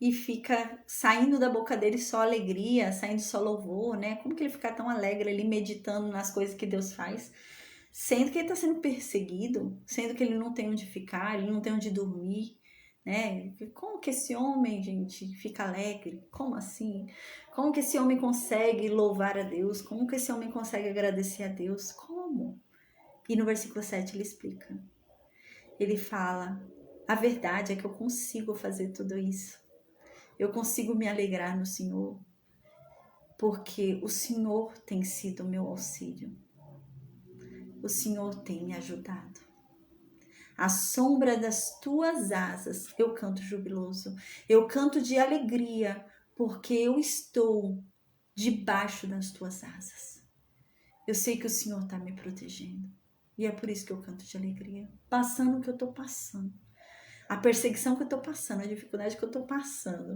e fica saindo da boca dele só alegria, saindo só louvor, né? Como que ele fica tão alegre ali meditando nas coisas que Deus faz, sendo que ele está sendo perseguido, sendo que ele não tem onde ficar, ele não tem onde dormir, né? Como que esse homem, gente, fica alegre? Como assim? Como que esse homem consegue louvar a Deus? Como que esse homem consegue agradecer a Deus? Como? E no versículo 7 ele explica. Ele fala: a verdade é que eu consigo fazer tudo isso. Eu consigo me alegrar no Senhor, porque o Senhor tem sido o meu auxílio. O Senhor tem me ajudado. À sombra das tuas asas, eu canto jubiloso. Eu canto de alegria, porque eu estou debaixo das tuas asas. Eu sei que o Senhor está me protegendo. E é por isso que eu canto de alegria. Passando o que eu estou passando. A perseguição que eu estou passando, a dificuldade que eu estou passando.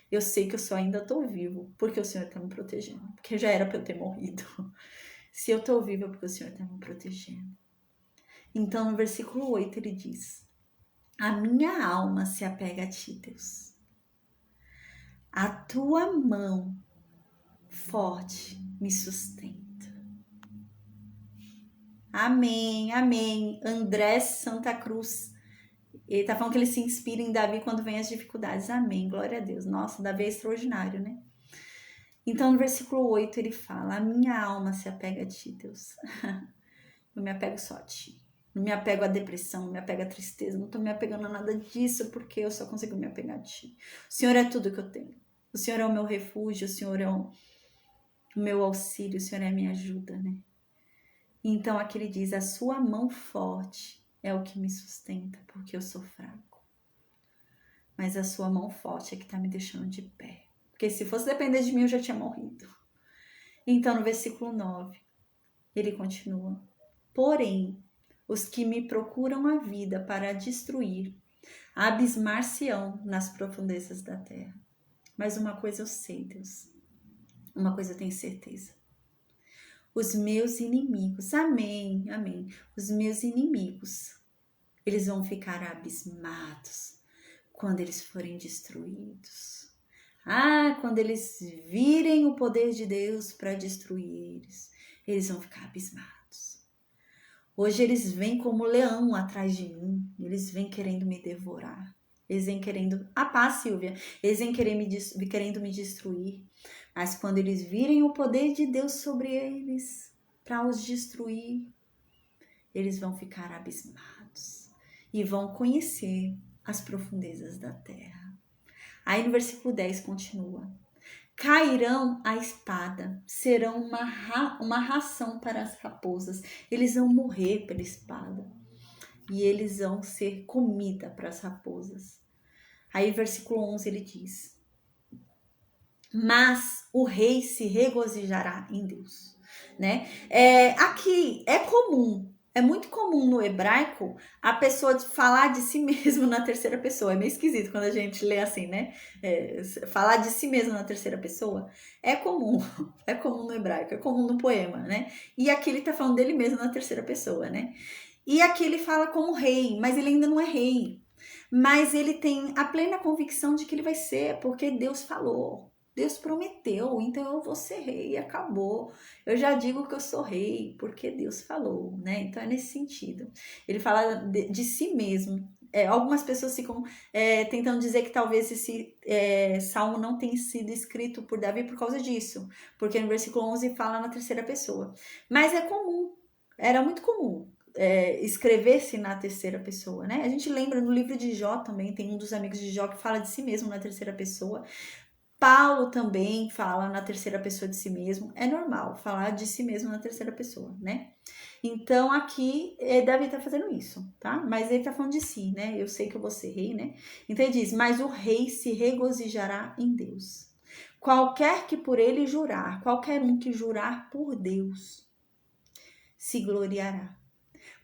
Eu sei que eu só ainda estou vivo, porque o Senhor está me protegendo. Porque já era para eu ter morrido. Se eu estou vivo é porque o Senhor está me protegendo. Então, no versículo 8, ele diz: a minha alma se apega a ti, Deus. A tua mão forte me sustenta. Amém, amém. André Santa Cruz. Ele tá falando que ele se inspira em Davi quando vem as dificuldades. Amém, glória a Deus. Nossa, Davi é extraordinário, né? Então, no versículo 8, ele fala: a minha alma se apega a ti, Deus. Eu me apego só a ti. Não me apego à depressão, não me apego à tristeza, não tô me apegando a nada disso, porque eu só consigo me apegar a ti. O Senhor é tudo que eu tenho. O Senhor é o meu refúgio, o Senhor é o meu auxílio, o Senhor é a minha ajuda, né? Então aqui ele diz: a sua mão forte é o que me sustenta, porque eu sou fraco. Mas a sua mão forte é que tá me deixando de pé. Porque se fosse depender de mim, eu já tinha morrido. Então no versículo 9, ele continua: porém, os que me procuram a vida para destruir, abismar-se-ão nas profundezas da terra. Mas uma coisa eu sei, Deus. Uma coisa eu tenho certeza. Os meus inimigos, amém, amém. Os meus inimigos, eles vão ficar abismados quando eles forem destruídos. Quando eles virem o poder de Deus para destruir eles vão ficar abismados. Hoje eles vêm como leão atrás de mim, eles vêm querendo me devorar. Eles vêm querendo, paz, Silvia, eles vêm querendo me destruir. Mas quando eles virem o poder de Deus sobre eles, para os destruir, eles vão ficar abismados e vão conhecer as profundezas da terra. Aí no versículo 10 continua. Cairão a espada, serão uma ração para as raposas. Eles vão morrer pela espada e eles vão ser comida para as raposas. Aí versículo 11 ele diz: mas o rei se regozijará em Deus, né? Aqui é comum, é muito comum no hebraico a pessoa falar de si mesmo na terceira pessoa. É meio esquisito quando a gente lê assim, né? Falar de si mesmo na terceira pessoa é comum no hebraico, é comum no poema, né? E aqui ele tá falando dele mesmo na terceira pessoa, né? E aqui ele fala como rei, mas ele ainda não é rei. Mas ele tem a plena convicção de que ele vai ser, porque Deus falou. Deus prometeu, então eu vou ser rei, acabou. Eu já digo que eu sou rei, porque Deus falou, né? Então é nesse sentido. Ele fala de si mesmo. Algumas pessoas ficam tentando dizer que talvez esse salmo não tenha sido escrito por Davi por causa disso, porque no versículo 11 fala na terceira pessoa. Mas é comum, era muito comum. Escrever-se na terceira pessoa, né? A gente lembra no livro de Jó também, tem um dos amigos de Jó que fala de si mesmo na terceira pessoa. Paulo também fala na terceira pessoa de si mesmo. É normal falar de si mesmo na terceira pessoa, né? Então aqui Davi tá fazendo isso, tá? Mas ele tá falando de si, né? Eu sei que eu vou ser rei, né? Então ele diz: mas o rei se regozijará em Deus. Qualquer que por ele jurar, qualquer um que jurar por Deus, se gloriará.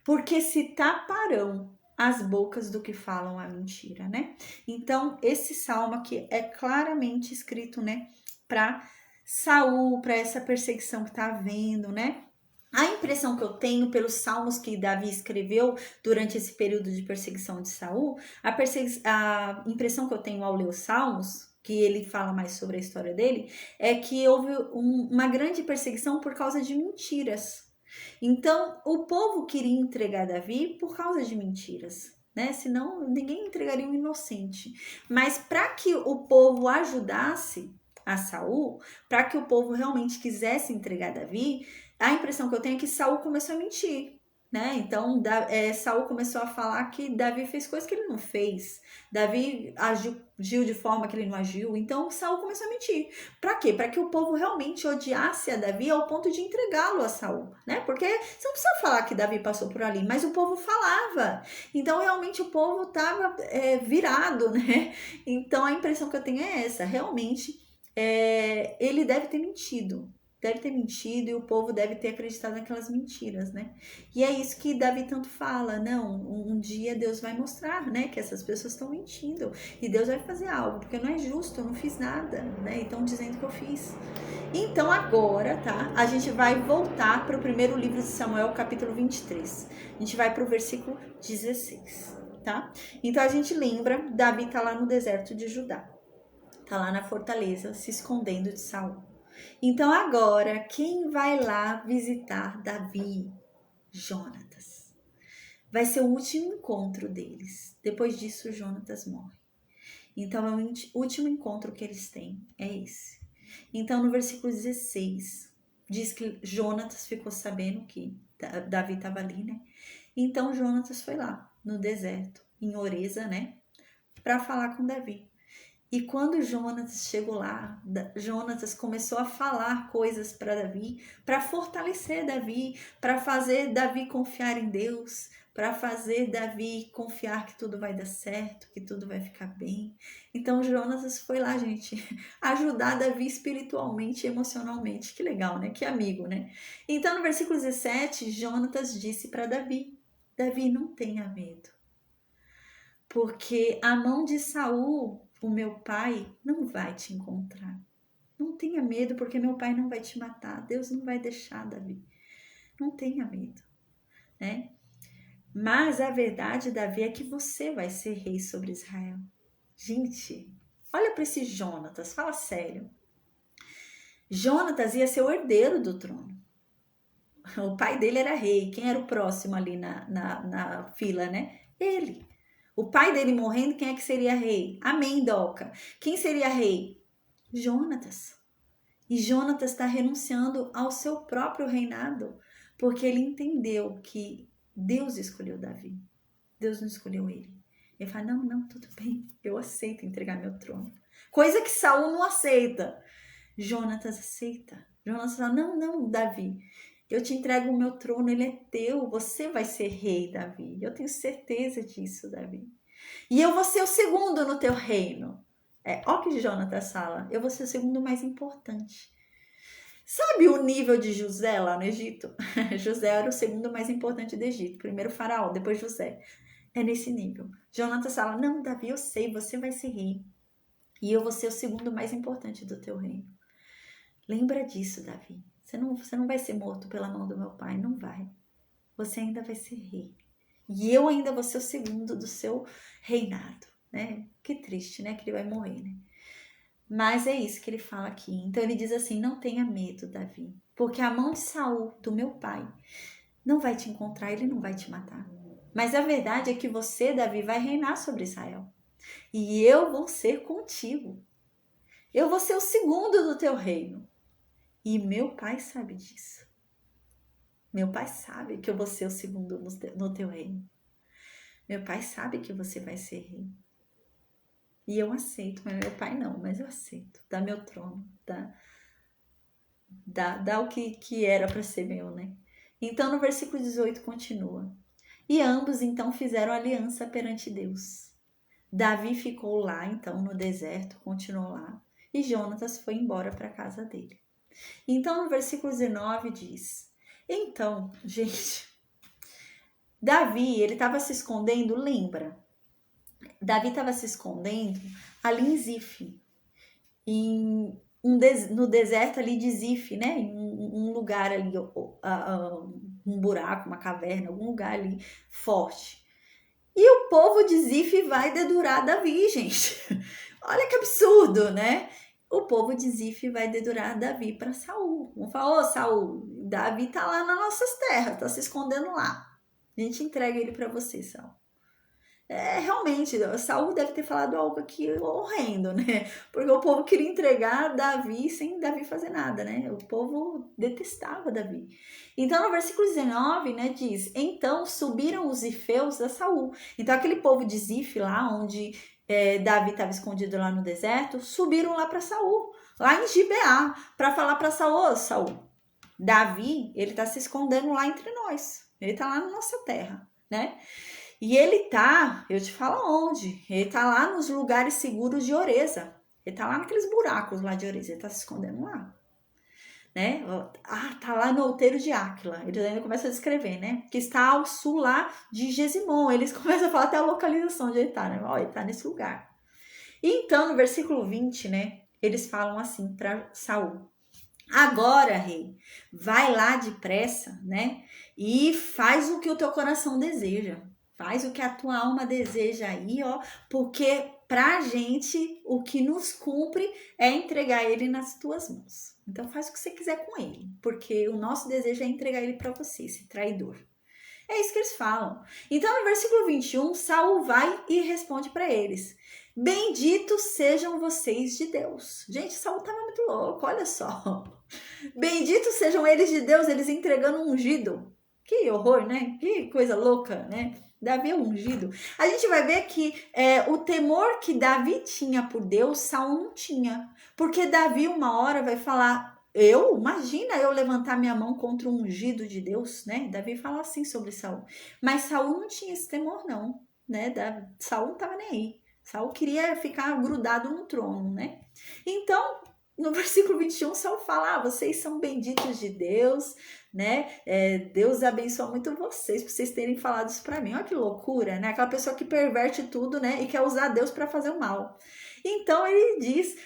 Porque se taparão as bocas do que falam a mentira, né? Então, esse salmo aqui é claramente escrito, né, para Saul, para essa perseguição que tá havendo, né? A impressão que eu tenho pelos salmos que Davi escreveu durante esse período de perseguição de Saul, a impressão que eu tenho ao ler os salmos, que ele fala mais sobre a história dele, é que houve uma grande perseguição por causa de mentiras. Então, o povo queria entregar Davi por causa de mentiras, né? Senão, ninguém entregaria um inocente. Mas para que o povo ajudasse a Saul, para que o povo realmente quisesse entregar Davi, a impressão que eu tenho é que Saul começou a mentir, né? Então, Saul começou a falar que Davi fez coisas que ele não fez. Davi agiu de forma que ele não agiu. Então, Saul começou a mentir. Para quê? Para que o povo realmente odiasse a Davi ao ponto de entregá-lo a Saul, né? Porque você não precisa falar que Davi passou por ali, mas o povo falava. Então, realmente, o povo estava virado, né? Então, a impressão que eu tenho é essa. Realmente, ele deve ter mentido. E o povo deve ter acreditado naquelas mentiras, né? E é isso que Davi tanto fala, não, um dia Deus vai mostrar, né, que essas pessoas estão mentindo e Deus vai fazer algo, porque não é justo, eu não fiz nada, né? E estão dizendo que eu fiz. Então agora, tá? A gente vai voltar para o primeiro livro de Samuel, capítulo 23. A gente vai para o versículo 16, tá? Então a gente lembra, Davi tá lá no deserto de Judá. Tá lá na fortaleza, se escondendo de Saul. Então agora, quem vai lá visitar Davi? Jonatas. Vai ser o último encontro deles. Depois disso, Jonatas morre. Então é o último encontro que eles têm, é esse. Então no versículo 16, diz que Jonatas ficou sabendo que Davi estava ali, né? Então Jonatas foi lá, no deserto, em Oreza, né? Para falar com Davi. E quando Jonatas chegou lá, Jonatas começou a falar coisas para Davi, para fortalecer Davi, para fazer Davi confiar em Deus, para fazer Davi confiar que tudo vai dar certo, que tudo vai ficar bem. Então Jonatas foi lá, gente, ajudar Davi espiritualmente e emocionalmente. Que legal, né? Que amigo, né? Então no versículo 17, Jonatas disse para Davi: Davi, não tenha medo, porque a mão de Saul o meu pai não vai te encontrar. Não tenha medo, porque meu pai não vai te matar. Deus não vai deixar, Davi. Não tenha medo, né? Mas a verdade, Davi, é que você vai ser rei sobre Israel. Gente, olha para esse Jonatas, fala sério. Jonatas ia ser o herdeiro do trono. O pai dele era rei. Quem era o próximo ali na fila, né? Ele. O pai dele morrendo, quem é que seria rei? Amendoca. Quem seria rei? Jonatas. E Jonatas está renunciando ao seu próprio reinado, porque ele entendeu que Deus escolheu Davi. Deus não escolheu ele. Ele fala, não, tudo bem, eu aceito entregar meu trono. Coisa que Saul não aceita. Jonatas aceita. Jonatas fala, não, Davi, eu te entrego o meu trono, ele é teu, você vai ser rei, Davi. Eu tenho certeza disso, Davi. E eu vou ser o segundo no teu reino. Olha o que Jonatas fala, eu vou ser o segundo mais importante. Sabe o nível de José lá no Egito? José era o segundo mais importante do Egito. Primeiro faraó, depois José. É nesse nível. Jonatas fala, não, Davi, eu sei, você vai ser rei. E eu vou ser o segundo mais importante do teu reino. Lembra disso, Davi. Você não vai ser morto pela mão do meu pai, não vai. Você ainda vai ser rei. E eu ainda vou ser o segundo do seu reinado, né? Que triste, né? Que ele vai morrer, né? Mas é isso que ele fala aqui. Então ele diz assim, não tenha medo, Davi. Porque a mão de Saul, do meu pai, não vai te encontrar, ele não vai te matar. Mas a verdade é que você, Davi, vai reinar sobre Israel. E eu vou ser contigo. Eu vou ser o segundo do teu reino. E meu pai sabe disso. Meu pai sabe que eu vou ser o segundo no teu reino. Meu pai sabe que você vai ser rei. E eu aceito, mas meu pai não, mas eu aceito. Dá meu trono, dá o que era para ser meu, né? Então no versículo 18 continua. E ambos então fizeram aliança perante Deus. Davi ficou lá então no deserto, continuou lá. E Jonatas foi embora para a casa dele. Então no versículo 19 diz. Então, gente, Davi, ele estava se escondendo, lembra? Davi estava se escondendo ali em Zif, no deserto ali de Zif, né? Em um lugar ali, um buraco, uma caverna, algum lugar ali forte. E o povo de Zif vai dedurar Davi, gente. Olha que absurdo, né? O povo de Zif vai dedurar Davi para Saul. Vão falar, Saul, Davi tá lá nas nossas terras, tá se escondendo lá. A gente entrega ele para você, Saul. Realmente, Saul deve ter falado algo aqui horrendo, né? Porque o povo queria entregar Davi sem Davi fazer nada, né? O povo detestava Davi. Então, no versículo 19, né, diz, então subiram os zifeus a Saul. Então, aquele povo de Zif lá, onde Davi estava escondido lá no deserto, subiram lá para Saul, lá em Gibeá, para falar para Saul, Saul, Davi, ele está se escondendo lá entre nós. Ele está lá na nossa terra, né? E ele tá, eu te falo onde, ele tá lá nos lugares seguros de Oreza. Ele tá lá naqueles buracos lá de Oreza, ele tá se escondendo lá. Né? Tá lá no outeiro de Áquila. Eles ainda começam a descrever, né? Que está ao sul lá de Gesimon. Eles começam a falar até a localização onde ele tá, né? Ó, ele tá nesse lugar. E então, no versículo 20, né? Eles falam assim para Saul. Agora, rei, vai lá depressa, né? E faz o que o teu coração deseja. Faz o que a tua alma deseja aí, ó, porque pra gente o que nos cumpre é entregar ele nas tuas mãos. Então faz o que você quiser com ele, porque o nosso desejo é entregar ele para você, esse traidor. É isso que eles falam. Então no versículo 21, Saul vai e responde para eles. Benditos sejam vocês de Deus. Gente, Saul tava muito louco, olha só. Benditos sejam eles de Deus, eles entregando um ungido. Que horror, né? Que coisa louca, né? Davi é ungido. A gente vai ver que o temor que Davi tinha por Deus, Saul não tinha. Porque Davi uma hora vai falar, imagina eu levantar minha mão contra um ungido de Deus, né? Davi fala assim sobre Saul. Mas Saul não tinha esse temor não, né? Saul não tava nem aí. Saul queria ficar grudado no trono, né? Então, no versículo 21, Saul fala, vocês são benditos de Deus, né? Deus abençoa muito vocês, por vocês terem falado isso para mim. Olha que loucura, né? Aquela pessoa que perverte tudo, né? E quer usar Deus para fazer o mal. Então ele diz,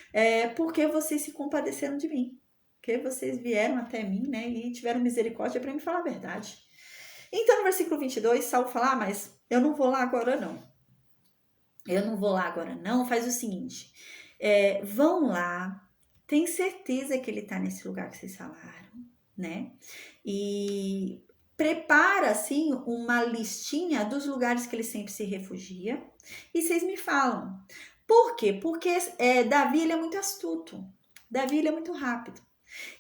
porque vocês se compadeceram de mim, porque vocês vieram até mim, né, e tiveram misericórdia para me falar a verdade. Então no versículo 22, Saul fala, mas eu não vou lá agora não. Eu não vou lá agora não, faz o seguinte, vão lá, tem certeza que ele tá nesse lugar que vocês falaram, né, e prepara, assim, uma listinha dos lugares que ele sempre se refugia e vocês me falam. Por quê? Porque Davi, ele é muito astuto. Davi, ele é muito rápido.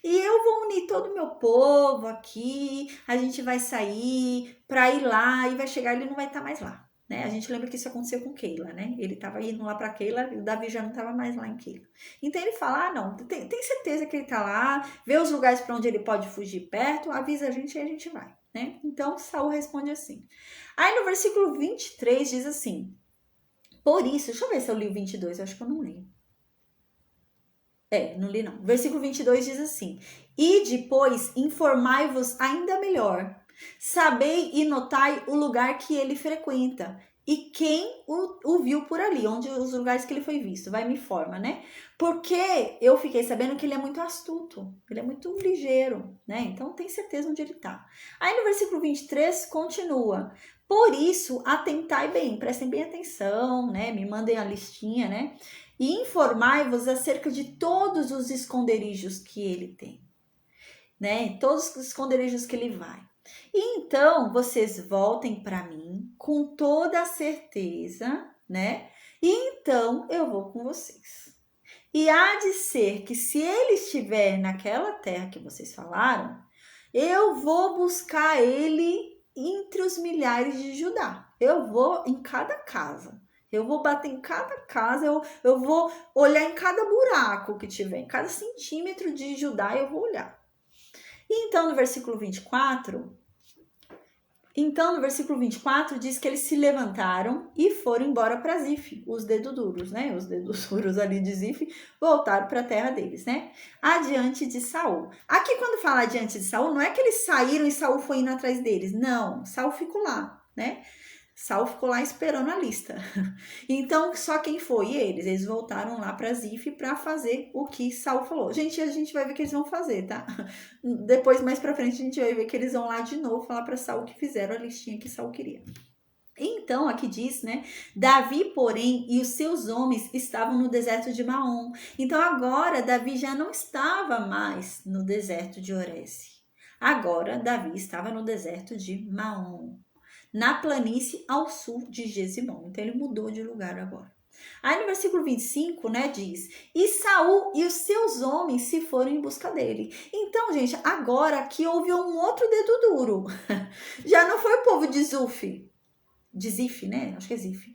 E eu vou unir todo o meu povo aqui, a gente vai sair para ir lá e vai chegar, ele não vai estar mais lá. Né? A gente lembra que isso aconteceu com Keila, né? Ele estava indo lá para Keila e o Davi já não estava mais lá em Keila. Então ele fala, não, tem certeza que ele está lá, vê os lugares para onde ele pode fugir perto, avisa a gente e a gente vai. Né? Então Saul responde assim. Aí no versículo 23 diz assim, por isso, deixa eu ver se eu li o 22, eu acho que eu não li. Não li não. Versículo 22 diz assim, e depois informai-vos ainda melhor, sabei e notai o lugar que ele frequenta e quem o viu por ali, onde os lugares que ele foi visto, vai me informa, né? Porque eu fiquei sabendo que ele é muito astuto, ele é muito ligeiro, né? Então tem certeza onde ele tá. Aí no versículo 23 continua, por isso atentai bem, prestem bem atenção, né? Me mandem a listinha, né? E informai-vos acerca de todos os esconderijos que ele tem, né? Todos os esconderijos que ele vai. E então vocês voltem para mim com toda a certeza, né? E então eu vou com vocês. E há de ser que se ele estiver naquela terra que vocês falaram, eu vou buscar ele entre os milhares de Judá. Eu vou em cada casa. Eu vou bater em cada casa, eu vou olhar em cada buraco que tiver, em cada centímetro de Judá eu vou olhar. E então no versículo 24, diz que eles se levantaram e foram embora para Zif, os dedos duros, né? Os dedos duros ali de Zif voltaram para a terra deles, né? Adiante de Saul. Aqui quando fala adiante de Saul, não é que eles saíram e Saul foi indo atrás deles. Não, Saul ficou lá, né? Saul ficou lá esperando a lista. Então, só quem foi? Eles voltaram lá para Zif para fazer o que Saul falou. Gente, a gente vai ver o que eles vão fazer, tá? Depois, mais para frente, a gente vai ver que eles vão lá de novo falar para Saul que fizeram a listinha que Saul queria. Então, aqui diz, né? Davi, porém, e os seus homens estavam no deserto de Maom. Então, agora, Davi já não estava mais no deserto de Orese. Agora, Davi estava no deserto de Maom, na planície ao sul de Gesimon. Então, ele mudou de lugar agora. Aí no versículo 25, né, diz, e Saul e os seus homens se foram em busca dele. Então, gente, agora aqui houve um outro dedo duro. Já não foi o povo de Zif, né? Acho que é Zif.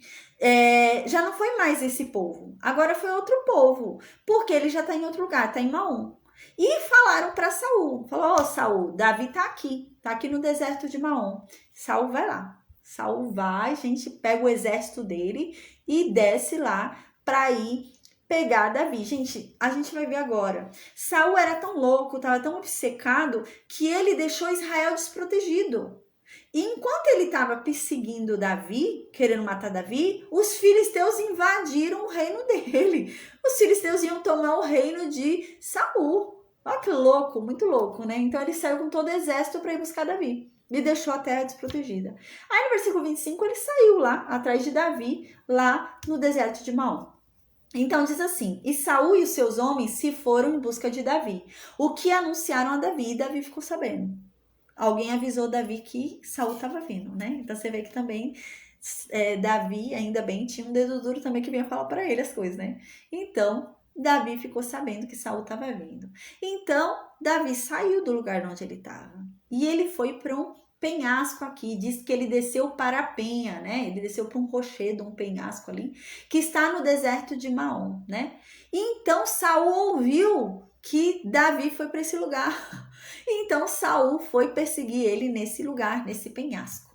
Já não foi mais esse povo. Agora foi outro povo, porque ele já está em outro lugar, está em Maom. E falaram para Saul, falou, Saul, Davi está aqui no deserto de Maom. Saul vai lá. Saul vai, a gente pega o exército dele e desce lá para ir pegar Davi. Gente, a gente vai ver agora. Saul era tão louco, estava tão obcecado, que ele deixou Israel desprotegido. E enquanto ele estava perseguindo Davi, querendo matar Davi, os filisteus invadiram o reino dele. Os filisteus iam tomar o reino de Saul. Olha que louco, muito louco, né? Então ele saiu com todo o exército para ir buscar Davi. E deixou a terra desprotegida. Aí no versículo 25 ele saiu lá, atrás de Davi, lá no deserto de Maom. Então diz assim, e Saul e os seus homens se foram em busca de Davi. O que anunciaram a Davi, e Davi ficou sabendo. Alguém avisou Davi que Saul estava vindo, né? Então você vê que também Davi, ainda bem, tinha um dedo duro também que vinha falar para ele as coisas, né? Então Davi ficou sabendo que Saul estava vindo. Então Davi saiu do lugar onde ele estava e ele foi para um penhasco aqui. Diz que ele desceu para a penha, né? Ele desceu para um rochedo, um penhasco ali, que está no deserto de Maom, né? E então Saul ouviu que Davi foi para esse lugar. Então Saul foi perseguir ele nesse lugar, nesse penhasco.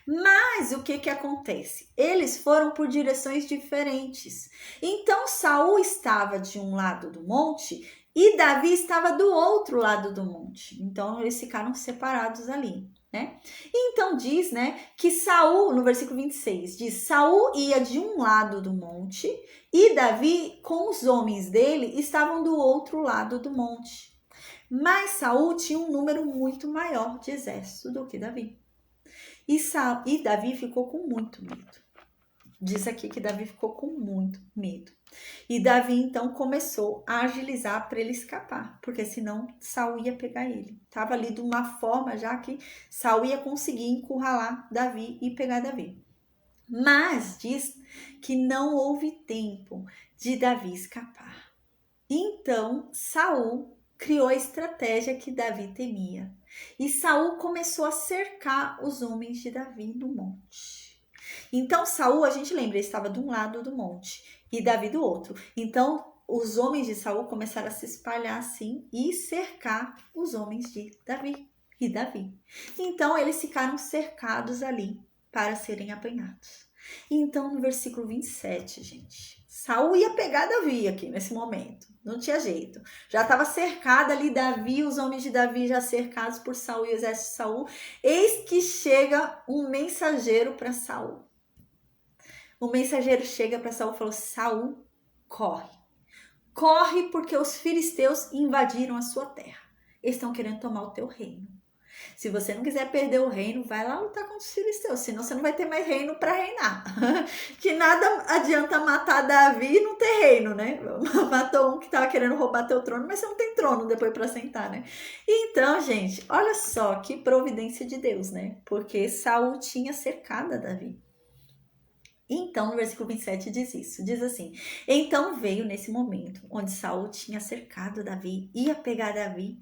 Mas o que acontece? Eles foram por direções diferentes. Então Saul estava de um lado do monte e Davi estava do outro lado do monte. Então eles ficaram separados ali. né? Então diz, né, que Saul, no versículo 26, diz: Saul ia de um lado do monte e Davi com os homens dele estavam do outro lado do monte. Mas Saul tinha um número muito maior de exército do que Davi. E Davi ficou com muito medo. Diz aqui que Davi ficou com muito medo. E Davi então começou a agilizar para ele escapar, porque senão Saul ia pegar ele. Estava ali de uma forma já que Saul ia conseguir encurralar Davi e pegar Davi. Mas diz que não houve tempo de Davi escapar. Então Saul criou a estratégia que Davi temia. E Saul começou a cercar os homens de Davi no monte. Então Saul, a gente lembra, estava de um lado do monte e Davi do outro. Então os homens de Saul começaram a se espalhar assim e cercar os homens de Davi e Davi. Então eles ficaram cercados ali para serem apanhados. Então no versículo 27, gente, Saul ia pegar Davi aqui nesse momento. Não tinha jeito. Já estava cercado ali Davi, os homens de Davi já cercados por Saul e o exército de Saul. Eis que chega um mensageiro para Saul. O mensageiro chega para Saul e falou: Saul, corre. Corre porque os filisteus invadiram a sua terra. Eles estão querendo tomar o teu reino. Se você não quiser perder o reino, vai lá lutar contra os filisteus, senão você não vai ter mais reino para reinar. Que nada adianta matar Davi e não ter reino, né? Matou um que estava querendo roubar teu trono, mas você não tem trono depois para sentar, né? Então, gente, olha só que providência de Deus, né? Porque Saul tinha cercado a Davi. Então, no versículo 27 diz isso, diz assim: então veio nesse momento, onde Saul tinha cercado Davi, ia pegar Davi,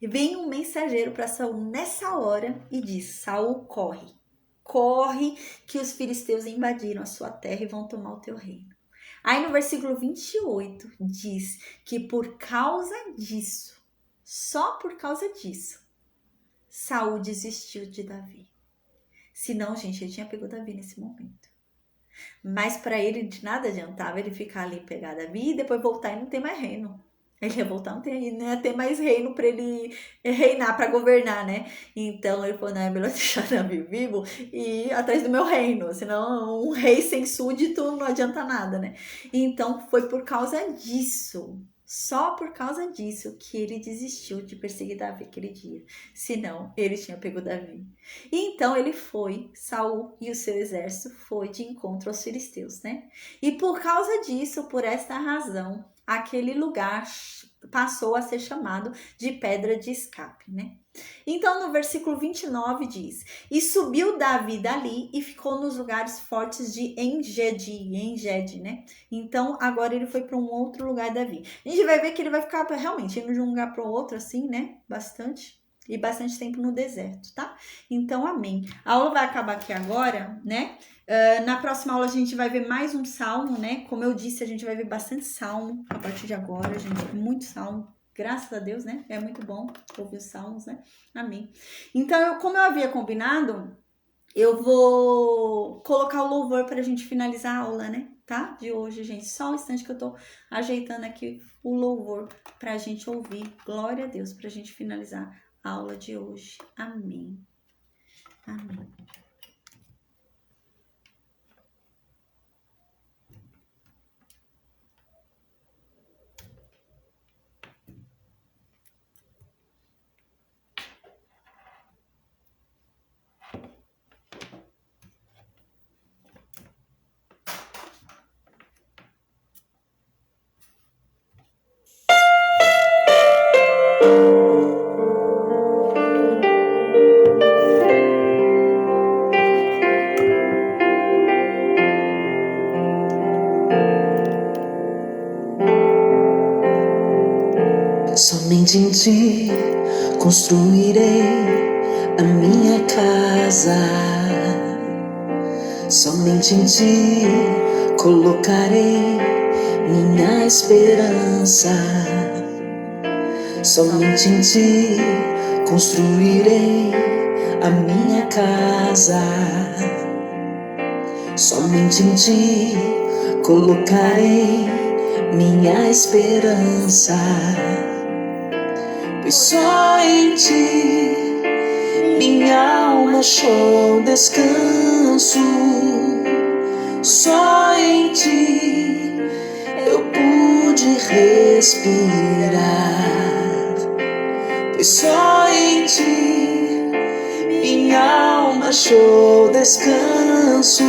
e vem um mensageiro para Saul nessa hora e diz: Saul, corre, corre que os filisteus invadiram a sua terra e vão tomar o teu reino. Aí no versículo 28 diz que por causa disso, só por causa disso, Saul desistiu de Davi. Senão, gente, ele tinha pego Davi nesse momento. Mas para ele de nada adiantava ele ficar ali e pegar Davi e depois voltar e não ter mais reino. Ele ia voltar, não ia ter mais reino para ele reinar, para governar, né? Então ele falou: não, é melhor deixar Davi vivo e ir atrás do meu reino, senão um rei sem súdito não adianta nada, né? Então foi por causa disso, só por causa disso que ele desistiu de perseguir Davi aquele dia. Senão ele tinha pego Davi. E então ele foi, Saul e o seu exército foi de encontro aos filisteus, né? E por causa disso, por esta razão, aquele lugar passou a ser chamado de pedra de escape, né? Então no versículo 29 diz: e subiu Davi dali e ficou nos lugares fortes de Engedi, né? Então agora ele foi para um outro lugar, Davi. A gente vai ver que ele vai ficar realmente indo de um lugar para o outro assim, né? Bastante tempo no deserto, tá? Então, amém. A aula vai acabar aqui agora, né? Na próxima aula a gente vai ver mais um salmo, né? Como eu disse, a gente vai ver bastante salmo a partir de agora, gente. Muito salmo. Graças a Deus, né? É muito bom ouvir os salmos, né? Amém. Então, como eu havia combinado, eu vou colocar o louvor para a gente finalizar a aula, né? Tá? De hoje, gente. Só um instante que eu tô ajeitando aqui o louvor para a gente ouvir. Glória a Deus, para a gente finalizar a aula de hoje. Amém. Amém. Somente em ti construirei a minha casa. Somente em ti colocarei minha esperança. Somente em ti construirei a minha casa. Somente em ti colocarei minha esperança. Pois só em ti minha alma achou descanso. Só em ti eu pude respirar, pois só em ti minha alma achou descanso.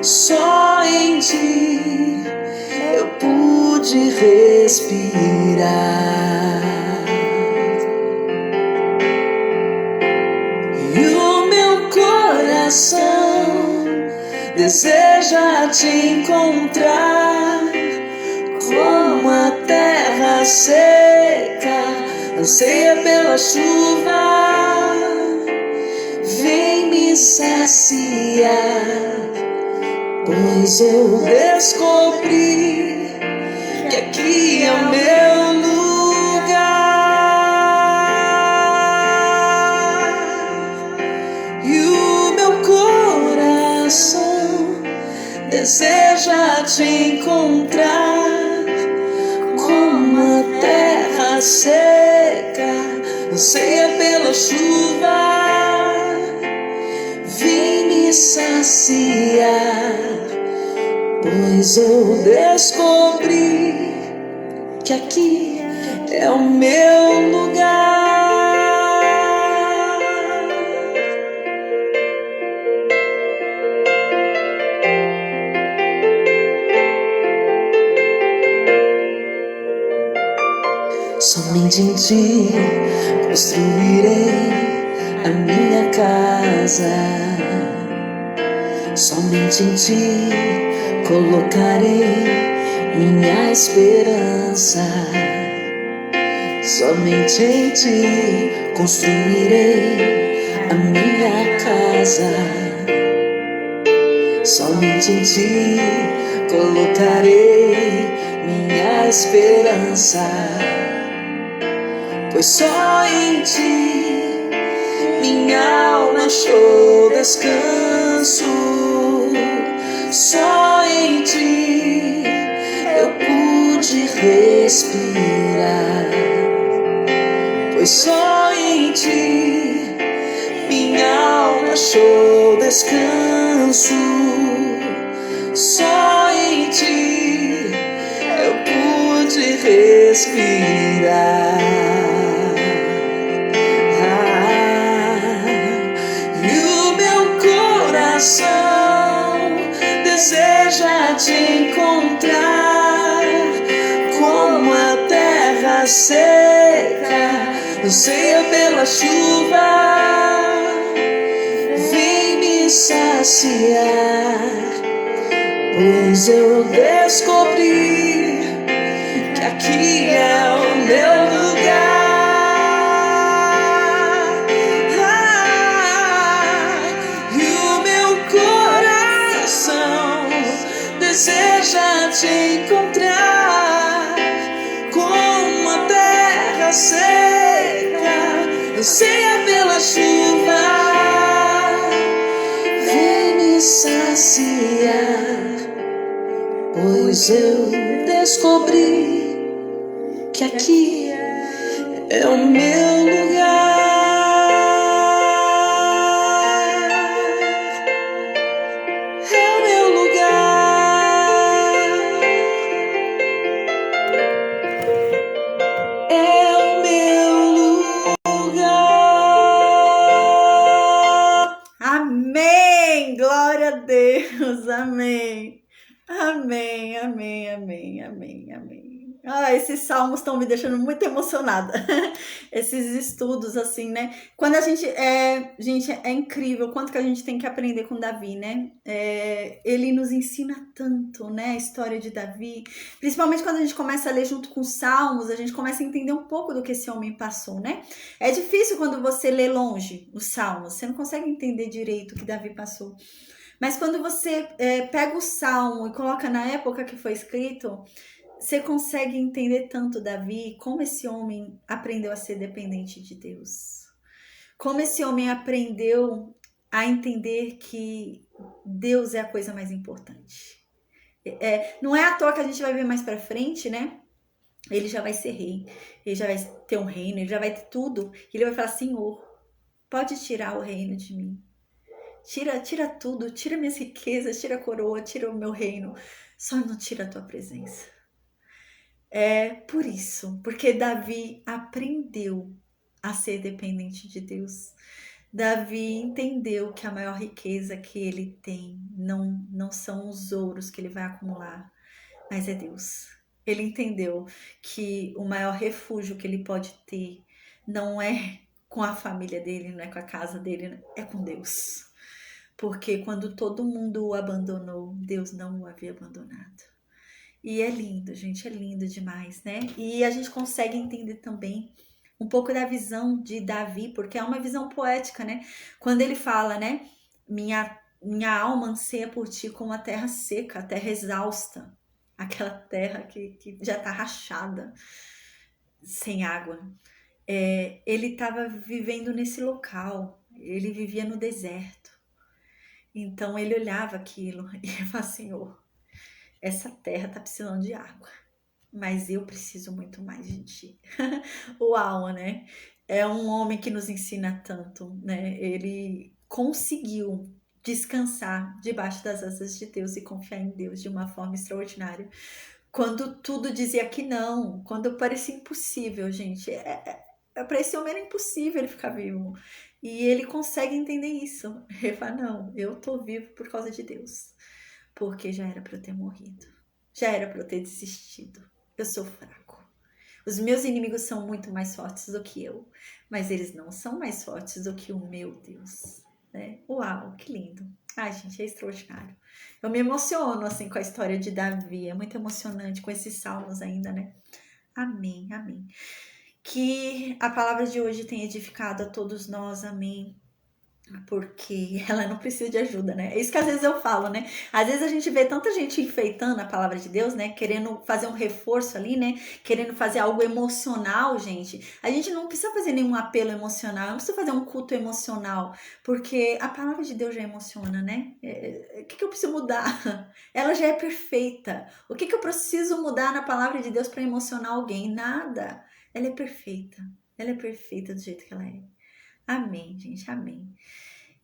Só em ti eu pude respirar. E o meu coração deseja te encontrar, como a terra seca anseia pela chuva. Vem me saciar, pois eu descobri que aqui é o meu lugar. E o meu coração deseja te encontrar, como a terra seca anseia pela chuva. Vem me saciar, pois eu descobri que aqui é o meu lugar. Somente em ti construirei a minha casa. Somente em ti colocarei minha esperança. Somente em ti construirei a minha casa. Somente em ti colocarei minha esperança, pois só em ti minha alma achou descanso. Só em ti eu pude respirar, pois só em ti minha alma achou descanso. Só em ti eu pude respirar. E o meu coração deseja te encontrar, como a terra seca anseia pela chuva. Vem me saciar, pois eu descobri que aqui é o meu lugar. E o meu coração deseja te encontrar, como a terra seca anseia pela chuva. Vem me saciar, pois eu descobri que aqui é o meu lugar. É o meu lugar. É o meu lugar. Amém! Glória a Deus! Amém! Amém, amém, amém, amém, amém. Ah, esses salmos estão me deixando muito emocionada. Esses estudos, assim, né? Quando a gente gente, é incrível o quanto que a gente tem que aprender com Davi, né? Ele nos ensina tanto, né? A história de Davi. Principalmente quando a gente começa a ler junto com os salmos, a gente começa a entender um pouco do que esse homem passou, né? É difícil quando você lê longe os salmos, você não consegue entender direito o que Davi passou. Mas quando você pega o salmo e coloca na época que foi escrito, você consegue entender tanto Davi, como esse homem aprendeu a ser dependente de Deus. Como esse homem aprendeu a entender que Deus é a coisa mais importante. Não é à toa que a gente vai ver mais pra frente, né? Ele já vai ser rei, ele já vai ter um reino, ele já vai ter tudo. E ele vai falar, Senhor. Pode tirar o reino de mim. Tira tudo, tira minhas riquezas, tira a coroa, tira o meu reino. Só não tira a tua presença. É por isso, porque Davi aprendeu a ser dependente de Deus. Davi entendeu que a maior riqueza que ele tem não são os ouros que ele vai acumular, mas é Deus. Ele entendeu que o maior refúgio que ele pode ter não é com a família dele, não é com a casa dele, é com Deus. Porque quando todo mundo o abandonou, Deus não o havia abandonado. E é lindo, gente, é lindo demais, né? E a gente consegue entender também um pouco da visão de Davi, porque é uma visão poética, né? Quando ele fala, né? Minha alma anseia por ti como a terra seca, a terra exausta, aquela terra que já tá rachada, sem água. Ele estava vivendo nesse local, ele vivia no deserto. Então ele olhava aquilo e falava, Senhor, essa terra tá precisando de água, mas eu preciso muito mais de ti. Uau, né? É um homem que nos ensina tanto, né? Ele conseguiu descansar debaixo das asas de Deus e confiar em Deus de uma forma extraordinária. Quando tudo dizia que não, quando parecia impossível, gente. Para esse homem era impossível ele ficar vivo. E ele consegue entender isso. Ele fala, não, eu tô vivo por causa de Deus. Porque já era para eu ter morrido. Já era para eu ter desistido. Eu sou fraco. Os meus inimigos são muito mais fortes do que eu, mas eles não são mais fortes do que o meu Deus. Né? Uau, que lindo. Ai, gente, é extraordinário. Eu me emociono, assim, com a história de Davi. É muito emocionante com esses salmos ainda, né? Amém, amém. Que a palavra de hoje tenha edificado a todos nós, amém. Porque ela não precisa de ajuda, né? É isso que às vezes eu falo, né? Às vezes a gente vê tanta gente enfeitando a palavra de Deus, né? Querendo fazer um reforço ali, né? Querendo fazer algo emocional, gente. A gente não precisa fazer nenhum apelo emocional, não precisa fazer um culto emocional, porque a palavra de Deus já emociona, né? O que eu preciso mudar? Ela já é perfeita. O que eu preciso mudar na palavra de Deus para emocionar alguém? Nada. Ela é perfeita. Ela é perfeita do jeito que ela é. Amém, gente, amém.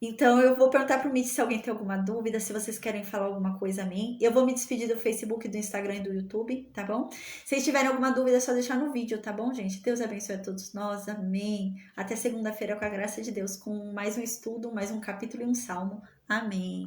Então eu vou perguntar pro Mitch se alguém tem alguma dúvida, se vocês querem falar alguma coisa, amém. Eu vou me despedir do Facebook, do Instagram e do YouTube, tá bom? Se vocês tiverem alguma dúvida, é só deixar no vídeo, tá bom, gente? Deus abençoe a todos nós, amém. Até segunda-feira, com a graça de Deus, com mais um estudo, mais um capítulo e um salmo. Amém.